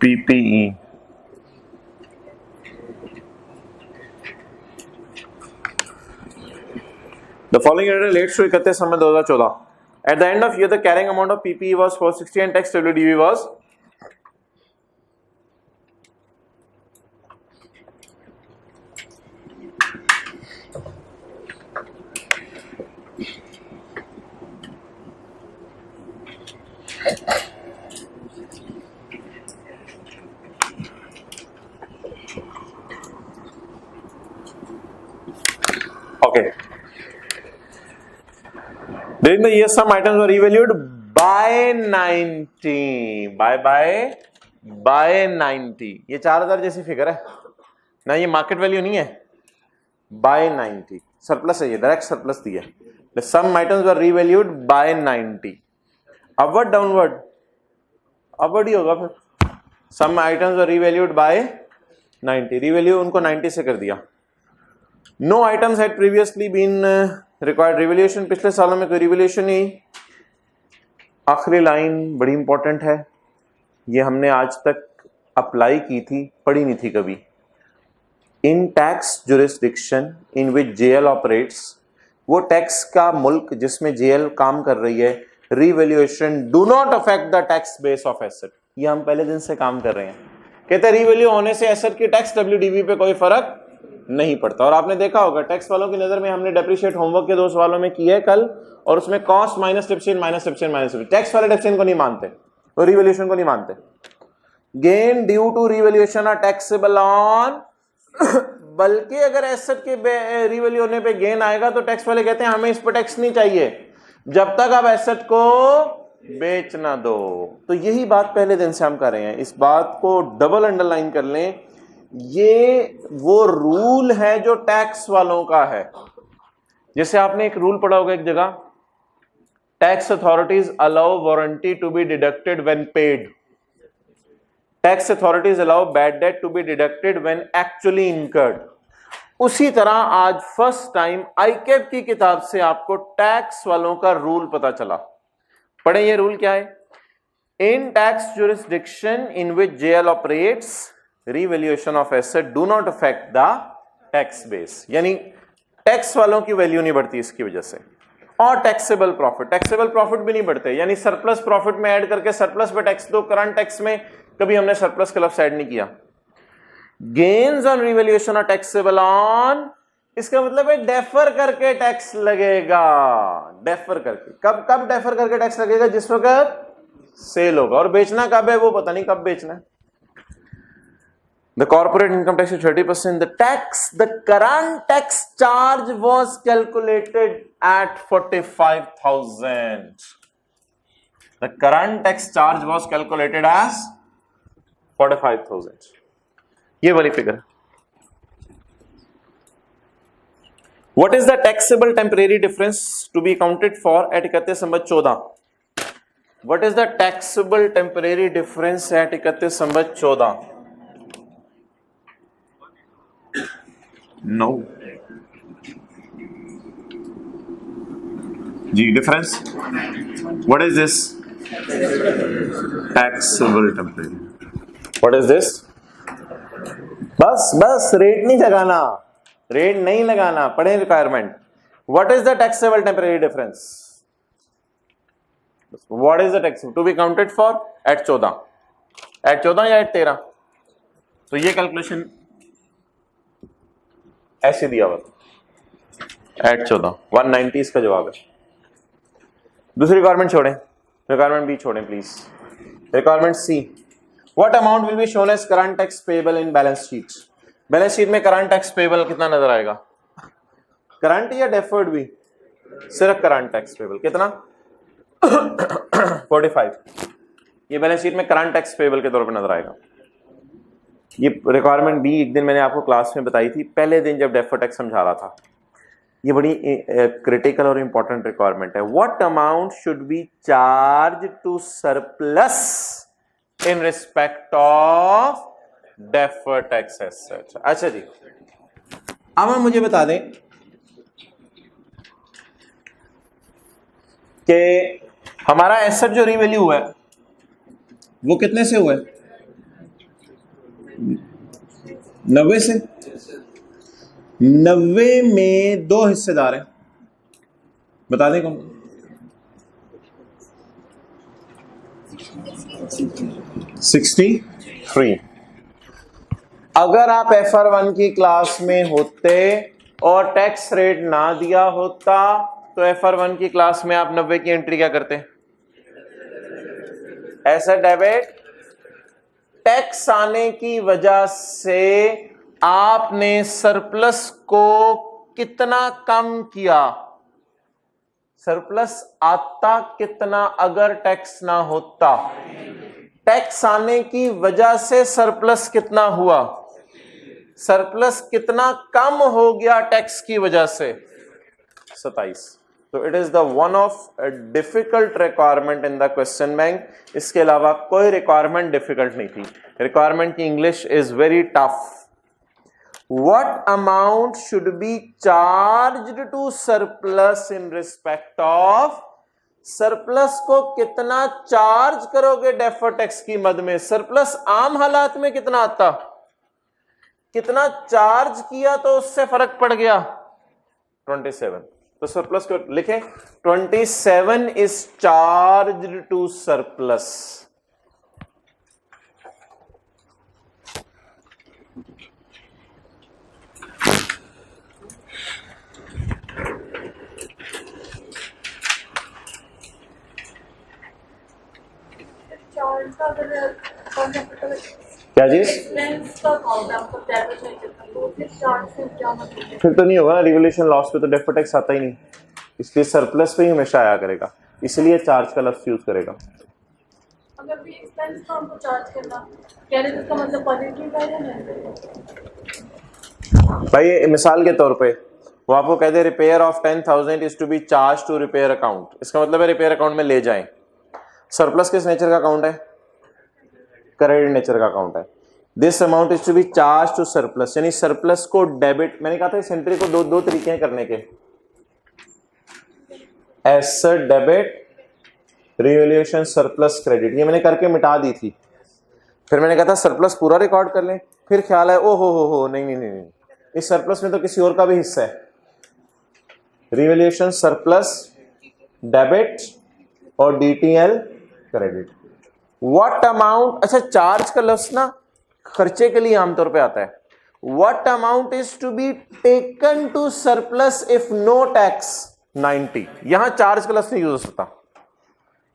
PPE. The following data relates to 31 December 2014. At the end of year, the carrying amount of PPE was 460 and tax WDV was okay. During the year, some items were revalued by 90. By 90. ये 4000 जैसी figure है ना, ये market value नहीं है. By 90 surplus है, ये direct surplus दिया. Some items were revalued by 90. Upward downward, upward ही होगा फिर. Some items were revalued by 90. Revalue उनको 90 से कर दिया. No items had previously been required revaluation. पिछले सालों में कोई रिवैल्यूएशन नहीं. आखिरी लाइन बड़ी इंपॉर्टेंट है, ये हमने आज तक अप्लाई की थी, पढ़ी नहीं थी कभी. इन टैक्स जुरिस्डिक्शन इन विच जेएल ऑपरेट्स, वो टैक्स का मुल्क जिसमें जेएल काम कर रही है, revaluation do not affect the tax base of asset. ये हम पहले दिन से काम कर रहे हैं. कहते हैं रिवैल्यू होने से एसेट की टैक्स डब्ल्यूडीवी पे कोई फर्क नहीं पड़ता. और आपने देखा होगा टैक्स वालों की नजर में हमने डेप्रिशिएट होमवर्क के 2 सवालों में किया है कल, और उसमें cost minus depreciate minus depreciate minus depreciate. Tax वाले डेप्रिशिएट को नहीं मानते और रिवैल्यूएशन को नहीं मानते. Gain due to revaluation are taxable on, बल्कि अगर एसेट के रिवैल्यू होने पे गेन आएगा तो टैक्स वाले कहते हैं हमें इस पर टैक्स नहीं चाहिए जब तक आप एसेट को बेच ना दो. तो यही बात पहले दिन से हम कर रहे हैं. इस बात को डबल अंडरलाइन कर लें, ये वो रूल है जो टैक्स वालों का है. जैसे आपने एक रूल पढ़ा होगा एक जगह, tax authorities allow warranty to be deducted when paid. Tax authorities allow bad debt to be deducted when actually incurred. उसी तरह आज फर्स्ट टाइम आईकेप की किताब से आपको टैक्स वालों का रूल पता चला. पढ़े ये रूल क्या है. इन tax jurisdiction in which JL operates, revaluation of asset do not affect the tax base. यानी टैक्स वालों की वैल्यू नहीं बढ़ती इसकी वजह से. और टैक्सेबल प्रॉफिट भी नहीं बढ़ते. यानी सरप्लस प्रॉफिट में ऐड करके सरप्लस पे टैक्स दो. करंट टैक्स में कभी हमने सरप्लस का लफ्ज ऐड नहीं किया. Gains on revaluation are taxable on, इसका मतलब है डेफर करके टैक्स लगेगा. डेफर करके, कब डेफर करके टैक्स लगेगा? जिस वक्त सेल होगा. और बेचना कब है वो पता नहीं कब बेचना है. The corporate income tax is 30%. The current tax charge was calculated at 45,000. The current tax charge was calculated as 45,000. ये वाली figure. What is the taxable temporary difference to be accounted for at 31 December 14? What is the taxable temporary difference at 31 December 14? No. जी difference. What is this? Taxable temporary. What is this? बस rate नहीं लगाना, rate नहीं लगाना. पढ़े requirement. What is the taxable temporary difference? What is the taxable to be counted for at 14? At 14 या at 13? तो ये कैलकुलेशन ऐसे दिया हुआ एट 14 190 इसका जवाब है. दूसरी रिक्वायरमेंट छोड़ें, रिक्वायरमेंट बी छोड़ें please. Requirement C. What amount will be shown as current tax payable in balance sheet. Balance sheet में करंट टैक्स पेएबल कितना नजर आएगा? करंट या डेफर्ड भी? सिर्फ करंट टैक्स पेएबल कितना? 45. ये बैलेंस शीट में करंट टैक्स पेएबल के तौर पर नजर आएगा. ये रिक्वायरमेंट बी एक दिन मैंने आपको क्लास में बताई थी, पहले दिन जब डेफर्ड टैक्स समझा रहा था. ये बड़ी क्रिटिकल और इंपॉर्टेंट रिक्वायरमेंट है. What amount should be charge to surplus in respect of deferred tax asset. अच्छा जी, अब आप मुझे बता दें कि हमारा एसेट जो रिवैल्यू हुआ है वो कितने से हुआ है? 90 से 90 में 2 हिस्सेदार हैं, बता दें कौन? 63। अगर आप FR1 की क्लास में होते और टैक्स रेट ना दिया होता तो FR1 की क्लास में आप 90 की एंट्री क्या करते? ऐसा डेबिट टैक्स आने की वजह से आपने सरप्लस को कितना कम किया? सरप्लस आता कितना अगर टैक्स ना होता? टैक्स आने की वजह से सरप्लस कितना हुआ? सरप्लस कितना कम हो गया टैक्स की वजह से? 27। तो it is the one of difficult requirement in the question bank. इसके अलावा कोई रिक्वायरमेंट डिफिकल्ट नहीं थी। रिक्वायरमेंट की English is very tough. What amount should be charged to surplus in respect of? Surplus को कितना चार्ज करोगे डेफर्ड टैक्स की मद में? सरप्लस आम हालात में कितना आता? कितना चार्ज किया तो उससे फर्क पड़ गया? 27। तो सरप्लस को लिखें 27 इज चार्ज्ड टू सरप्लस। क्या चीज? फिर तो नहीं होगा ना, रिवोल्यूशन लॉस पे तो डेफर्ड टैक्स आता ही नहीं, इसलिए सरप्लस पे ही हमेशा आया करेगा, इसलिए चार्ज का लफ्ज यूज करेगा। अगर भी एक्सपेंस को हमको चार्ज करना कह रहे, इसका मतलब पॉजिटिव है ना? भाई मिसाल के तौर पे वो आपको कह दे repair of 10,000 is to be charge to repair account, इसका मतलब है रिपेयर अकाउंट में ले जाएं। सरप्लस किस नेचर का अकाउंट है? क्रेडिट नेचर का अकाउंट है। This amount is to be charge to surplus, यानी सरप्लस को डेबिट, मैंने कहा था इस एंट्री को दो तरीके हैं करने के, asset debit, revaluation surplus credit. ये मैंने करके मिटा दी थी, फिर मैंने कहा था सरप्लस पूरा रिकॉर्ड कर लें, फिर ख्याल है ओ हो नहीं, इस सरप्लस में तो किसी और का भी हिस्सा है। रिवैल्यूएशन सरप्लस डेबिट और DTL क्रेडिट। व्हाट अमाउंट, अच्छा चार्ज का लफ्ज ना खर्चे के लिए आमतौर पे आता है। What amount is to be taken to surplus if no tax 90। यहां चार्ज का लफ्ज नहीं यूज हो सकता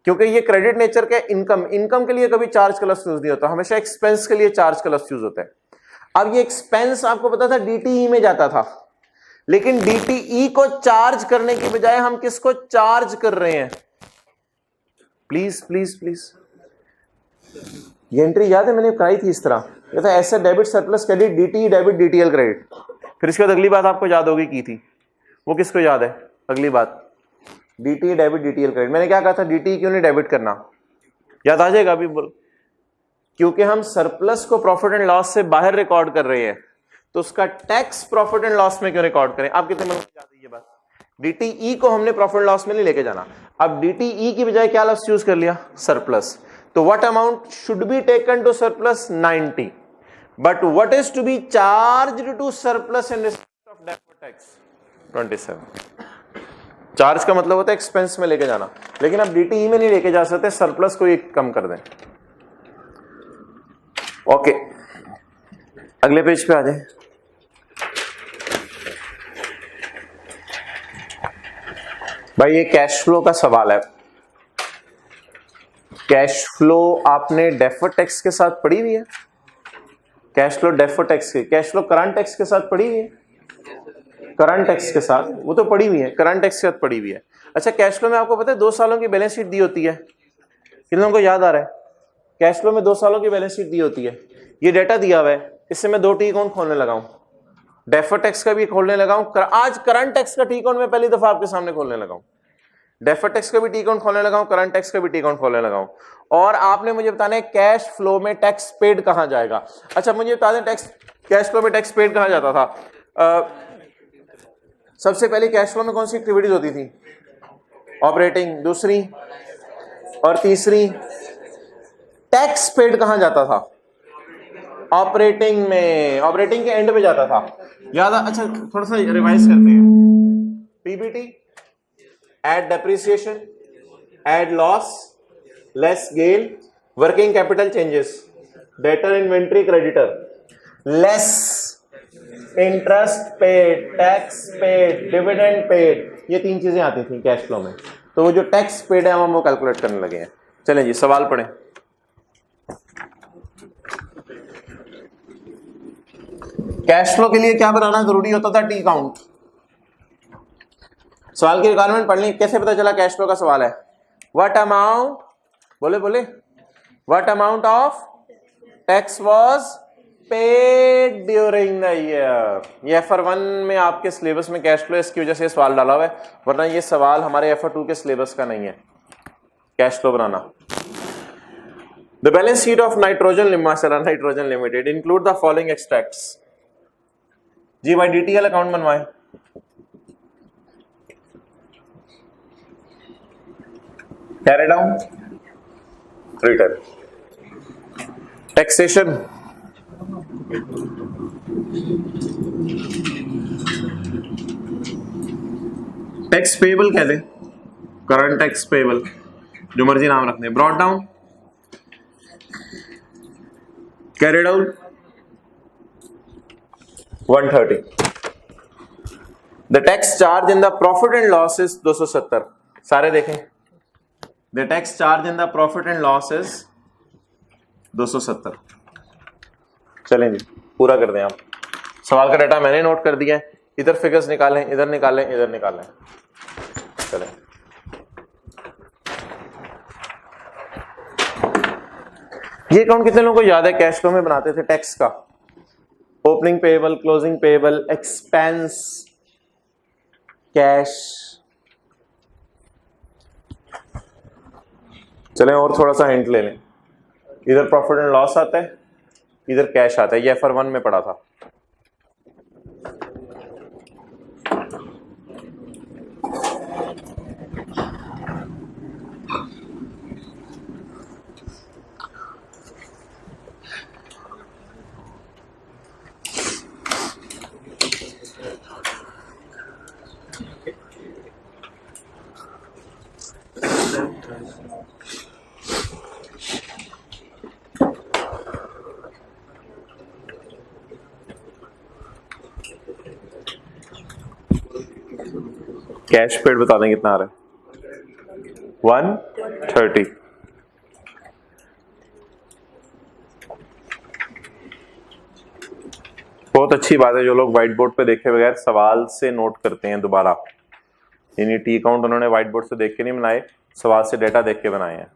क्योंकि ये क्रेडिट नेचर के इनकम के लिए कभी चार्ज का लफ्ज यूज नहीं होता, हमेशा एक्सपेंस के लिए चार्ज का लफ्ज यूज होता है। अब ये एक्सपेंस आपको पता था DTE में जाता था, लेकिन DTE को चार्ज करने की बजाय हम किसको चार्ज कर रहे हैं? प्लीज ये एंट्री याद है मैंने कराई थी इस तरह, ऐसे debit surplus credit, DTE debit DTL credit. फिर इसके बाद अगली बात आपको याद होगी की थी, वो किसको याद है? अगली बात DTE डेबिट DTL क्रेडिट। मैंने क्या कहा था? DTE क्यों नहीं डेबिट करना? याद आ जाएगा अभी बोल। क्योंकि हम सरप्लस को प्रॉफिट एंड लॉस से बाहर रिकॉर्ड कर रहे हैं, तो उसका टैक्स प्रॉफिट एंड लॉस में क्यों रिकॉर्ड करें? आप कितने मन में याद है ये बात? DTE को हमने प्रॉफिट एंड लॉस में नहीं लेके जाना। अब DTE की बजाय क्या लफ्ज यूज कर लिया? सरप्लस। तो what amount should be taken to surplus? 90। But what is to be charged to surplus in respect of deferred tax? 27। Charge का मतलब होता है एक्सपेंस में लेके जाना, लेकिन अब DTE में नहीं लेके जा सकते, सरप्लस को ही कम कर दें। ओके, अगले पेज पे आ जाए। भाई ये कैश फ्लो का सवाल है। कैश फ्लो आपने डेफर्ड टैक्स के साथ पढ़ी हुई है? कैश फ्लो डेफर्ड टैक्स के, कैश फ्लो करंट टैक्स के साथ पढ़ी हुई है? करंट टैक्स के साथ वो तो पढ़ी हुई है, करंट टैक्स के साथ पढ़ी हुई है। अच्छा कैश फ्लो में आपको पता है 2 सालों की बैलेंस शीट दी होती है, किन लोगों को याद आ रहा है? कैश फ्लो में 2 सालों की बैलेंस शीट दी होती है। ये डेटा दिया हुआ है, इससे मैं 2 टी अकाउंट खोलने लगा हूं, डेफर्ड टैक्स का भी खोलने लगा हूं, आज करंट टैक्स का टी अकाउंट में पहली दफा आपके सामने खोलने लगा हूं। डेफर्ड टैक्स का भी टी अकाउंट खोलने लगा हूं, करंट टैक्स का भी टी अकाउंट खोलने लगा हूं। और आपने मुझे बताना है कैश फ्लो में टैक्स पेड कहां जाएगा। अच्छा मुझे बता दें टैक्स, कैश फ्लो में टैक्स पेड कहां जाता था? सबसे पहले कैश फ्लो में कौन सी एक्टिविटीज होती थी? ऑपरेटिंग, दूसरी और तीसरी। टैक्स पेड कहां जाता था? ऑपरेटिंग में, ऑपरेटिंग के एंड पे जाता था, याद है? अच्छा थोड़ा सा रिवाइज करते हैं। PBT, add depreciation, add loss, less gain, working capital changes, debtor inventory creditor, less interest paid, tax paid, dividend paid, ये 3 चीजें आती थी कैश फ्लो में। तो वो जो टैक्स पेड है हम वो कैलकुलेट करने लगे हैं। चलें जी सवाल पढ़ें। कैश फ्लो के लिए क्या बनाना जरूरी होता था? T count. सवाल की रिक्वायरमेंट पढ़ ली। कैसे पता चला कैश फ्लो का सवाल है? व्हाट अमाउंट, बोले बोले, what amount of tax was paid during the year. ये FR1 में आपके सिलेबस में कैश फ्लो, इसकी वजह से सवाल डाला हुआ है, वरना ये सवाल हमारे FR2 के सिलेबस का नहीं है कैश फ्लो बनाना। The balance sheet of Nitrogen Limited include the following extracts. जी भाई DTL अकाउंट बनवाए। Carry down, return, taxation, tax payable कह दे, करंट टैक्स पेबल, जो मर्जी नाम रखने। Brought down, carried out 130। The tax charge in the profit and loss is 270। सारे देखें, the tax charge in the profit and loss is 270। चलें जी पूरा कर दें आप। सवाल का डाटा मैंने नोट कर दिया है, इधर फिगर्स निकालें, इधर निकालें, इधर निकालें। चलें ये अकाउंट कितने लोगों को याद है कैश फ्लो में बनाते थे टैक्स का? Opening payable, closing payable, expense, cash. चलें और थोड़ा सा हिंट ले लें। इधर प्रॉफिट एंड लॉस आता है, इधर कैश आता है। ये FR1 में पढ़ा था। कैश पेड बता दें कितना आ रहा है? 130। बहुत अच्छी बात है जो लोग व्हाइट बोर्ड पे देखे बगैर सवाल से नोट करते हैं दोबारा। यानी टी काउंट उन्होंने व्हाइट बोर्ड से देख के नहीं बनाए, सवाल से डेटा देख के बनाए हैं।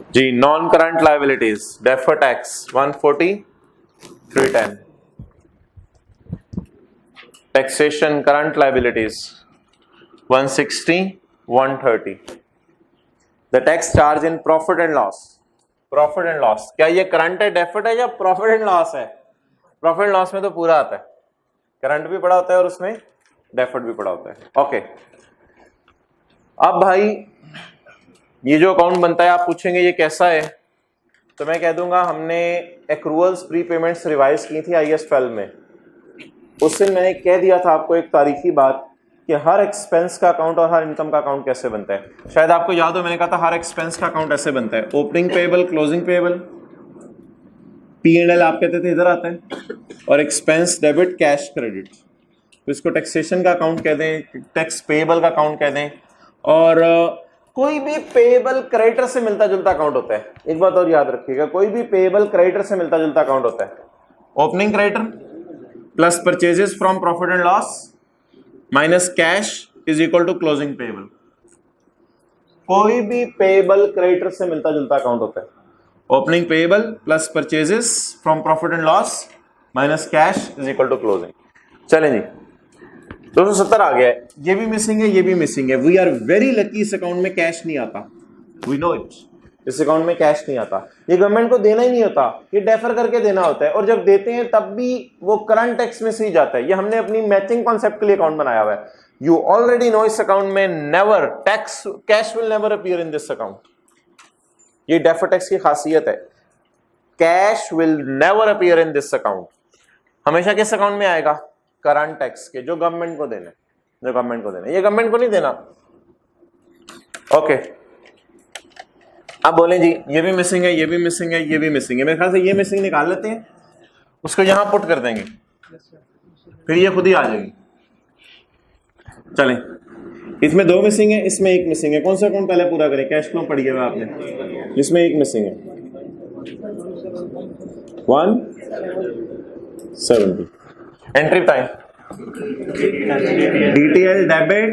जी non current liabilities, defer tax 140 310, taxation current liabilities 160 130, the tax charge in profit and loss. Profit and loss क्या ये करंट है, डेफर्ड है या प्रॉफिट एंड लॉस है? प्रॉफिट एंड लॉस में तो पूरा आता है, करंट भी पड़ा होता है और उसमें डेफर्ड भी पड़ा होता है। ओके अब भाई ये जो अकाउंट बनता है, आप पूछेंगे ये कैसा है, तो मैं कह दूंगा हमने एक्रूअल्स प्री पेमेंट्स रिवाइज की थी IAS 12 में। उस दिन मैंने कह दिया था आपको एक तारीखी बात कि हर एक्सपेंस का अकाउंट और हर इनकम का अकाउंट कैसे बनता है। शायद आपको याद हो मैंने कहा था हर एक्सपेंस का अकाउंट ऐसे बनता है, opening payable, closing payable, P&L आप कहते थे इधर आता है, और एक्सपेंस डेबिट कैश क्रेडिट। तो इसको टैक्सेशन का अकाउंट कह दें, टैक्स पेएबल का अकाउंट कह दें, और कोई भी पेएबल क्रेडिटर से मिलता जुलता अकाउंट होता है। एक बात और याद रखिएगा, कोई भी पेएबल क्रेडिटर से मिलता जुलता अकाउंट होता है। Opening creditor plus purchases from profit and loss minus cash is equal to closing payable. कोई भी पेएबल क्रेडिटर से मिलता जुलता अकाउंट होता है। Opening payable plus purchases from profit and loss minus cash is equal to closing. चलें जी, 270 आ गया है, ये भी मिसिंग है, ये भी मिसिंग है। वी आर वेरी लकी, इस अकाउंट में कैश नहीं आता, वी नो इट, इस अकाउंट में कैश नहीं आता। ये गवर्नमेंट को देना ही नहीं होता, ये डेफर करके देना होता है, और जब देते हैं तब भी वो करंट टैक्स में से ही जाता है। ये हमने अपनी मैचिंग कॉन्सेप्ट के लिए अकाउंट बनाया हुआ है। यू ऑलरेडी नो इस अकाउंट में never tax, cash will never appear in this account. ये डेफर टैक्स की खासियत है, cash will never appear in this account. हमेशा किस अकाउंट में आएगा? करंट टैक्स के, जो गवर्नमेंट को देना है, जो गवर्नमेंट को देना है, ये गवर्नमेंट को नहीं देना। ओके, अब बोलें जी ये भी मिसिंग है, ये भी मिसिंग है, ये भी मिसिंग है। मेरे ख्याल से ये मिसिंग निकाल लेते हैं, उसको यहां पुट कर देंगे, फिर ये खुद ही आ जाएगी। चलें, इसमें 2 मिसिंग है, इसमें 1 मिसिंग है। कौन सा अकाउंट पहले पूरा करें? कैश फ्लो पढ़िए हुआ आपने, जिसमें 1 मिसिंग है, 170। Entry time, DTL debit,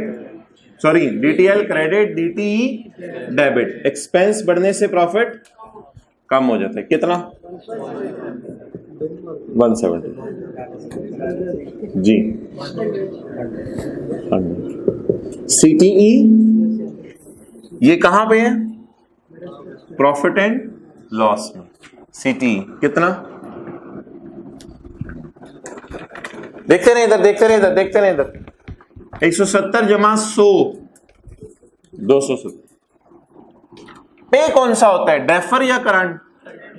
sorry DTL credit, DTE debit. Expense बढ़ने से प्रॉफिट कम हो जाता है, कितना? 170 जी। सीटीई ये कहां पे है? प्रॉफिट एंड लॉस में। सीटीई कितना? देखते नहीं इधर, देखते नहीं इधर, देखते नहीं इधर। 170 जमा 100, 270। पे कौन सा होता है, डेफर या करंट?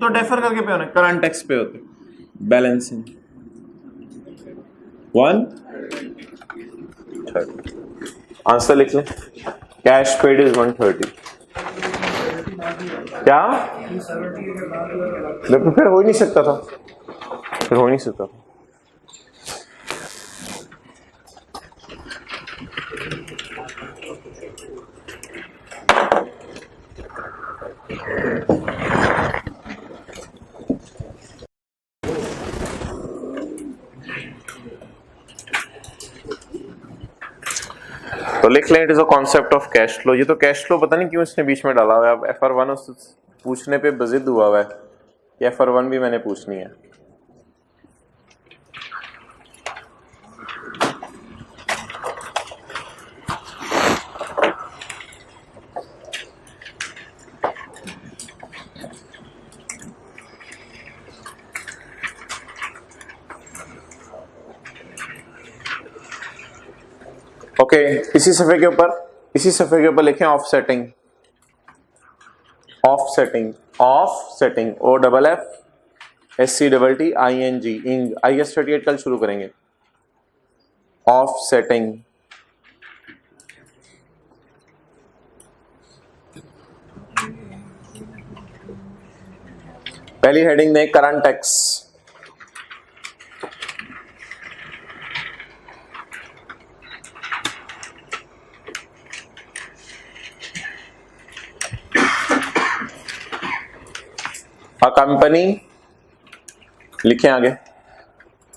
तो डेफर करके पे होना, करंट टैक्स पे होते। बैलेंसिंग 130। आंसर लिख लें, कैश पेड इज 130। क्या? फिर हो ही नहीं सकता था, फिर हो नहीं सकता था। तो लिख लें, it is a concept of cash flow. ये तो कैश फ्लो पता नहीं क्यों इसने बीच में डाला हुआ है। अब FR1 उस पूछने पे बजिद हुआ हुआ है कि FR1 भी मैंने पूछनी है। ओके, इसी सफे के ऊपर लिखें ऑफसेटिंग, ऑफसेटिंग, ऑफसेटिंग, OFFSCTTING, इंग। IS 38 कल शुरू करेंगे। ऑफसेटिंग, पहली हेडिंग में करंट टैक्स। अ कंपनी, लिखें आगे,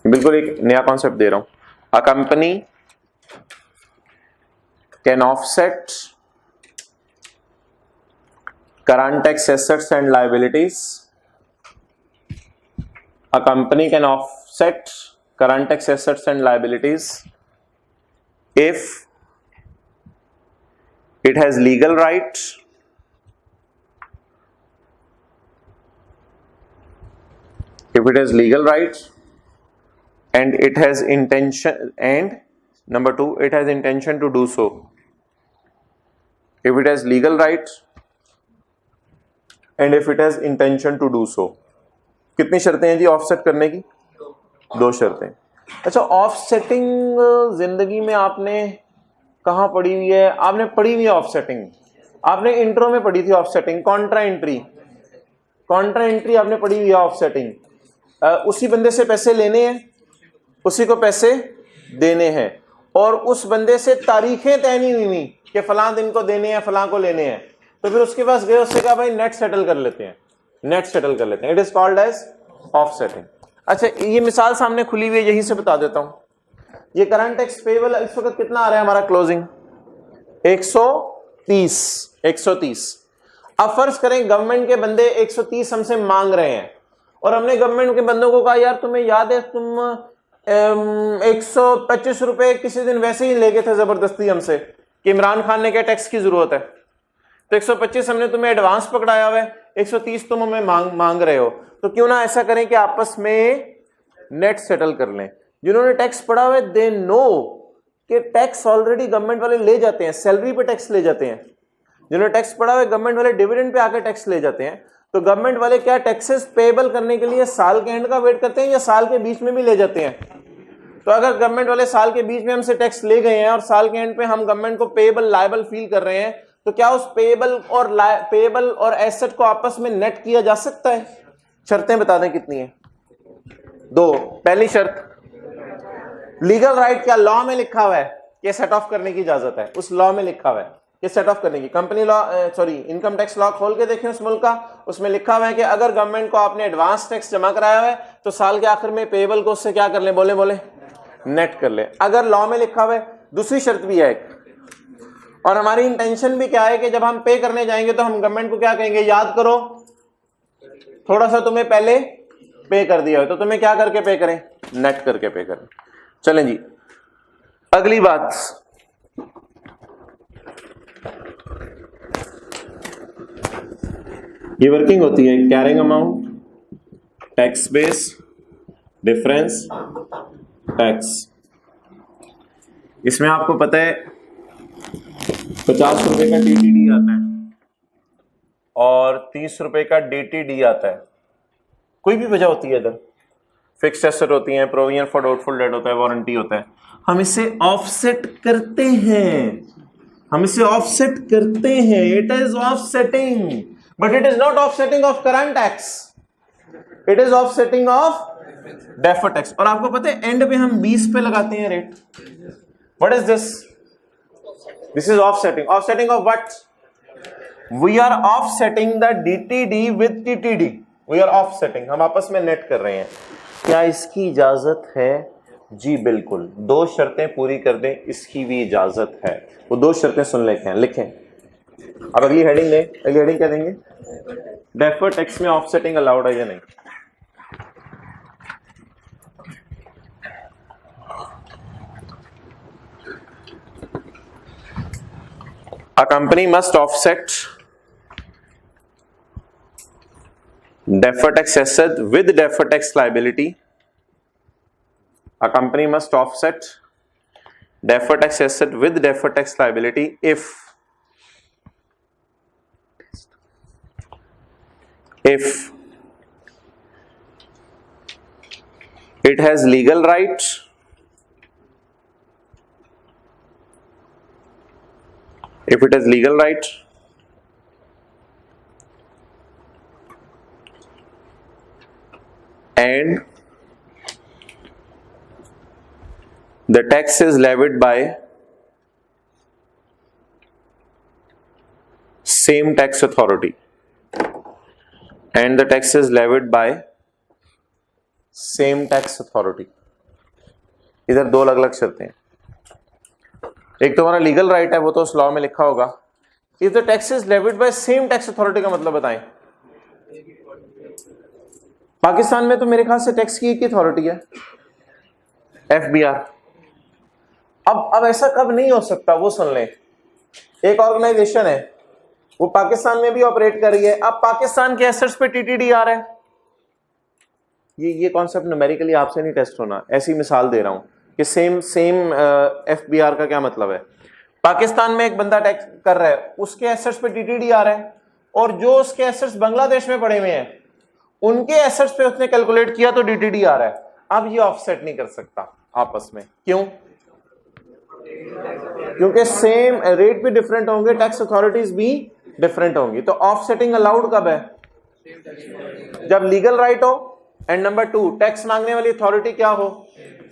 बिल्कुल एक नया कॉन्सेप्ट दे रहा हूं। A company can offset current tax assets and liabilities. A company can offset current tax assets and liabilities if it has legal right and it has intention, and number 2, it has intention to do so. If it has legal right and if it has intention to do so. कितनी शर्तें हैं जी offset करने की? 2 शर्तें। अच्छा, offsetting जिंदगी में आपने कहां पढ़ी हुई है? आपने पढ़ी हुई है ऑफसेटिंग, आपने इंट्रो में पढ़ी थी offsetting. Contra entry, Contra entry आपने पढ़ी हुई है ऑफसेटिंग। उसी बंदे से पैसे लेने हैं, उसी को पैसे देने हैं, और उस बंदे से तारीखें तय नहीं हुई कि फलां दिन को देने हैं, फलां को लेने हैं। तो फिर उसके पास गए, उससे कहा भाई नेट सेटल कर लेते हैं, नेट सेटल कर लेते हैं। It is called as offsetting. अच्छा, ये मिसाल सामने खुली हुई है, यहीं से बता देता हूं। ये करंट टैक्स पेबल इस वक्त कितना आ रहा है हमारा क्लोजिंग? 130। अब फर्ज करें गवर्नमेंट के बंदे 130 हमसे मांग रहे हैं, और हमने गवर्नमेंट के बंदों को कहा यार तुम्हें याद है तुम 125 रुपए किसी दिन वैसे ही ले गए थे जबरदस्ती हमसे कि इमरान खान ने क्या टैक्स की जरूरत है, तो 125 हमने तुम्हें एडवांस पकड़ाया हुआ है, 130 तुम हमें मांग रहे हो, तो क्यों ना ऐसा करें कि आपस में नेट सेटल कर लें। जिन्होंने टैक्स पढ़ा हुआ है दे नो कि टैक्स ऑलरेडी गवर्नमेंट वाले ले जाते हैं, सैलरी पे टैक्स ले जाते हैं। जिन्होंने टैक्स पढ़ा हुआ है गवर्नमेंट वाले डिविडेंड पे आकर टैक्स ले जाते हैं। तो गवर्नमेंट वाले क्या टैक्सेस पेएबल करने के लिए साल के एंड का वेट करते हैं या साल के बीच में भी ले जाते हैं? तो अगर गवर्नमेंट वाले साल के बीच में हमसे टैक्स ले गए हैं और साल के एंड पे हम गवर्नमेंट को पेएबल लायबल फील कर रहे हैं, तो क्या उस पेएबल और एसेट को आपस में नेट किया जा सकता है? शर्तें बता दें कितनी है? 2। पहली शर्त, लीगल राइट क्या लॉ में लिखा हुआ है कि सेट ऑफ करने की इजाजत है? उस लॉ में लिखा हुआ है कि सेट ऑफ करने की। Company law income tax law खोल के देखें उस मुल्क का, उसमें लिखा हुआ है कि अगर गवर्नमेंट को आपने एडवांस टैक्स जमा कराया हुआ है तो साल के आखिर में पेएबल को उससे क्या कर ले, बोले नेट कर ले। अगर लॉ में लिखा हुआ है। दूसरी शर्त भी है एक, और हमारी इंटेंशन भी क्या है कि जब हम पे करने जाएंगे तो हम गवर्नमेंट को क्या कहेंगे, याद करो थोड़ा सा तुम्हें पहले पे कर दिया हो, तो तुम्हें क्या करके पे करें, नेट करके पे करें। चलें जी, अगली बात, ये वर्किंग होती है carrying amount, tax base, difference, tax. इसमें आपको पता है 50 रुपए का टीटीडी आता है और 30 रुपए का डीटीडी आता है। कोई भी वजह होती है, इधर फिक्स्ड एसेट होती है, प्रोविजन फॉर डाउटफुल डेट होता है, वारंटी होता है, हम इसे ऑफसेट करते हैं, it is offsetting, but it is not offsetting of current tax, it is offsetting of deferred tax. और आपको पता है एंड पे हम 20 पे लगाते हैं rate. What is this? This is offsetting. Offsetting of what? We are offsetting the DTD with TTD, we are offsetting, हम आपस में नेट कर रहे हैं। क्या इसकी इजाजत है? जी बिल्कुल, 2 शर्तें पूरी कर दें इसकी भी इजाजत है। वो 2 शर्तें सुन लिखें। अब अगली हेडिंग दें, अगली हेडिंग क्या देंगे? डेफर्ड टैक्स में ऑफसेटिंग अलाउड है या नहीं? A company must offset deferred tax asset with deferred tax liability. A company must offset deferred tax asset with deferred tax liability if it has legal right and the tax is levied by same tax authority, and the tax is levied by same tax authority. इधर 2 अलग अलग शर्तें हैं। एक तो हमारा legal right है, वो तो उस लॉ में लिखा होगा। If the tax is levied by same tax authority का मतलब बताएं। पाकिस्तान में तो मेरे ख्याल से टैक्स की एक ही अथॉरिटी है, FBR। अब ऐसा कब नहीं हो सकता, वो सुन लें। एक ऑर्गेनाइजेशन है, वो पाकिस्तान में भी ऑपरेट कर रही है, अब पाकिस्तान के एसेट्स पे टीटीडी आ रहा है। ये कॉन्सेप्ट न्यूमेरिकली आपसे नहीं टेस्ट होना, ऐसी मिसाल दे रहा हूं कि सेम FBR का क्या मतलब है। पाकिस्तान में एक बंदा टैक्स कर रहा है, उसके एसेट्स पे टीटीडी आ रहा है, और जो उसके एसेट्स बांग्लादेश में पड़े हुए हैं उनके एसेट्स पे उसने कैलकुलेट किया तो डीटीडी आ रहा है। अब ये ऑफसेट नहीं कर सकता आपस में, क्यों? क्योंकि सेम रेट भी डिफरेंट होंगे, टैक्स अथॉरिटीज भी डिफरेंट होंगी। तो ऑफसेटिंग अलाउड कब है? जब लीगल राइट हो, एंड नंबर 2 टैक्स मांगने वाली अथॉरिटी क्या हो,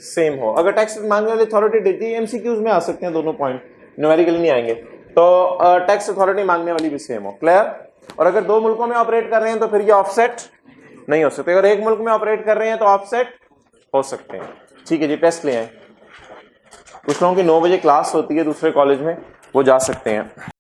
सेम हो। अगर टैक्स मांगने वाली अथॉरिटी डीटी MCQs में आ सकते हैं दोनों पॉइंट, न्यूमेरिकली नहीं आएंगे, तो टैक्स अथॉरिटी मांगने वाली भी सेम हो। क्लियर? और अगर 2 मुल्कों में ऑपरेट कर रहे हैं तो फिर ये ऑफसेट नहीं हो सकते। अगर एक मुल्क में ऑपरेट कर रहे हैं तो ऑफसेट हो सकते हैं। ठीक है जी, टेस्ट ले आए। कुछ लोगों की 9 बजे क्लास होती है दूसरे कॉलेज में, वो जा सकते हैं।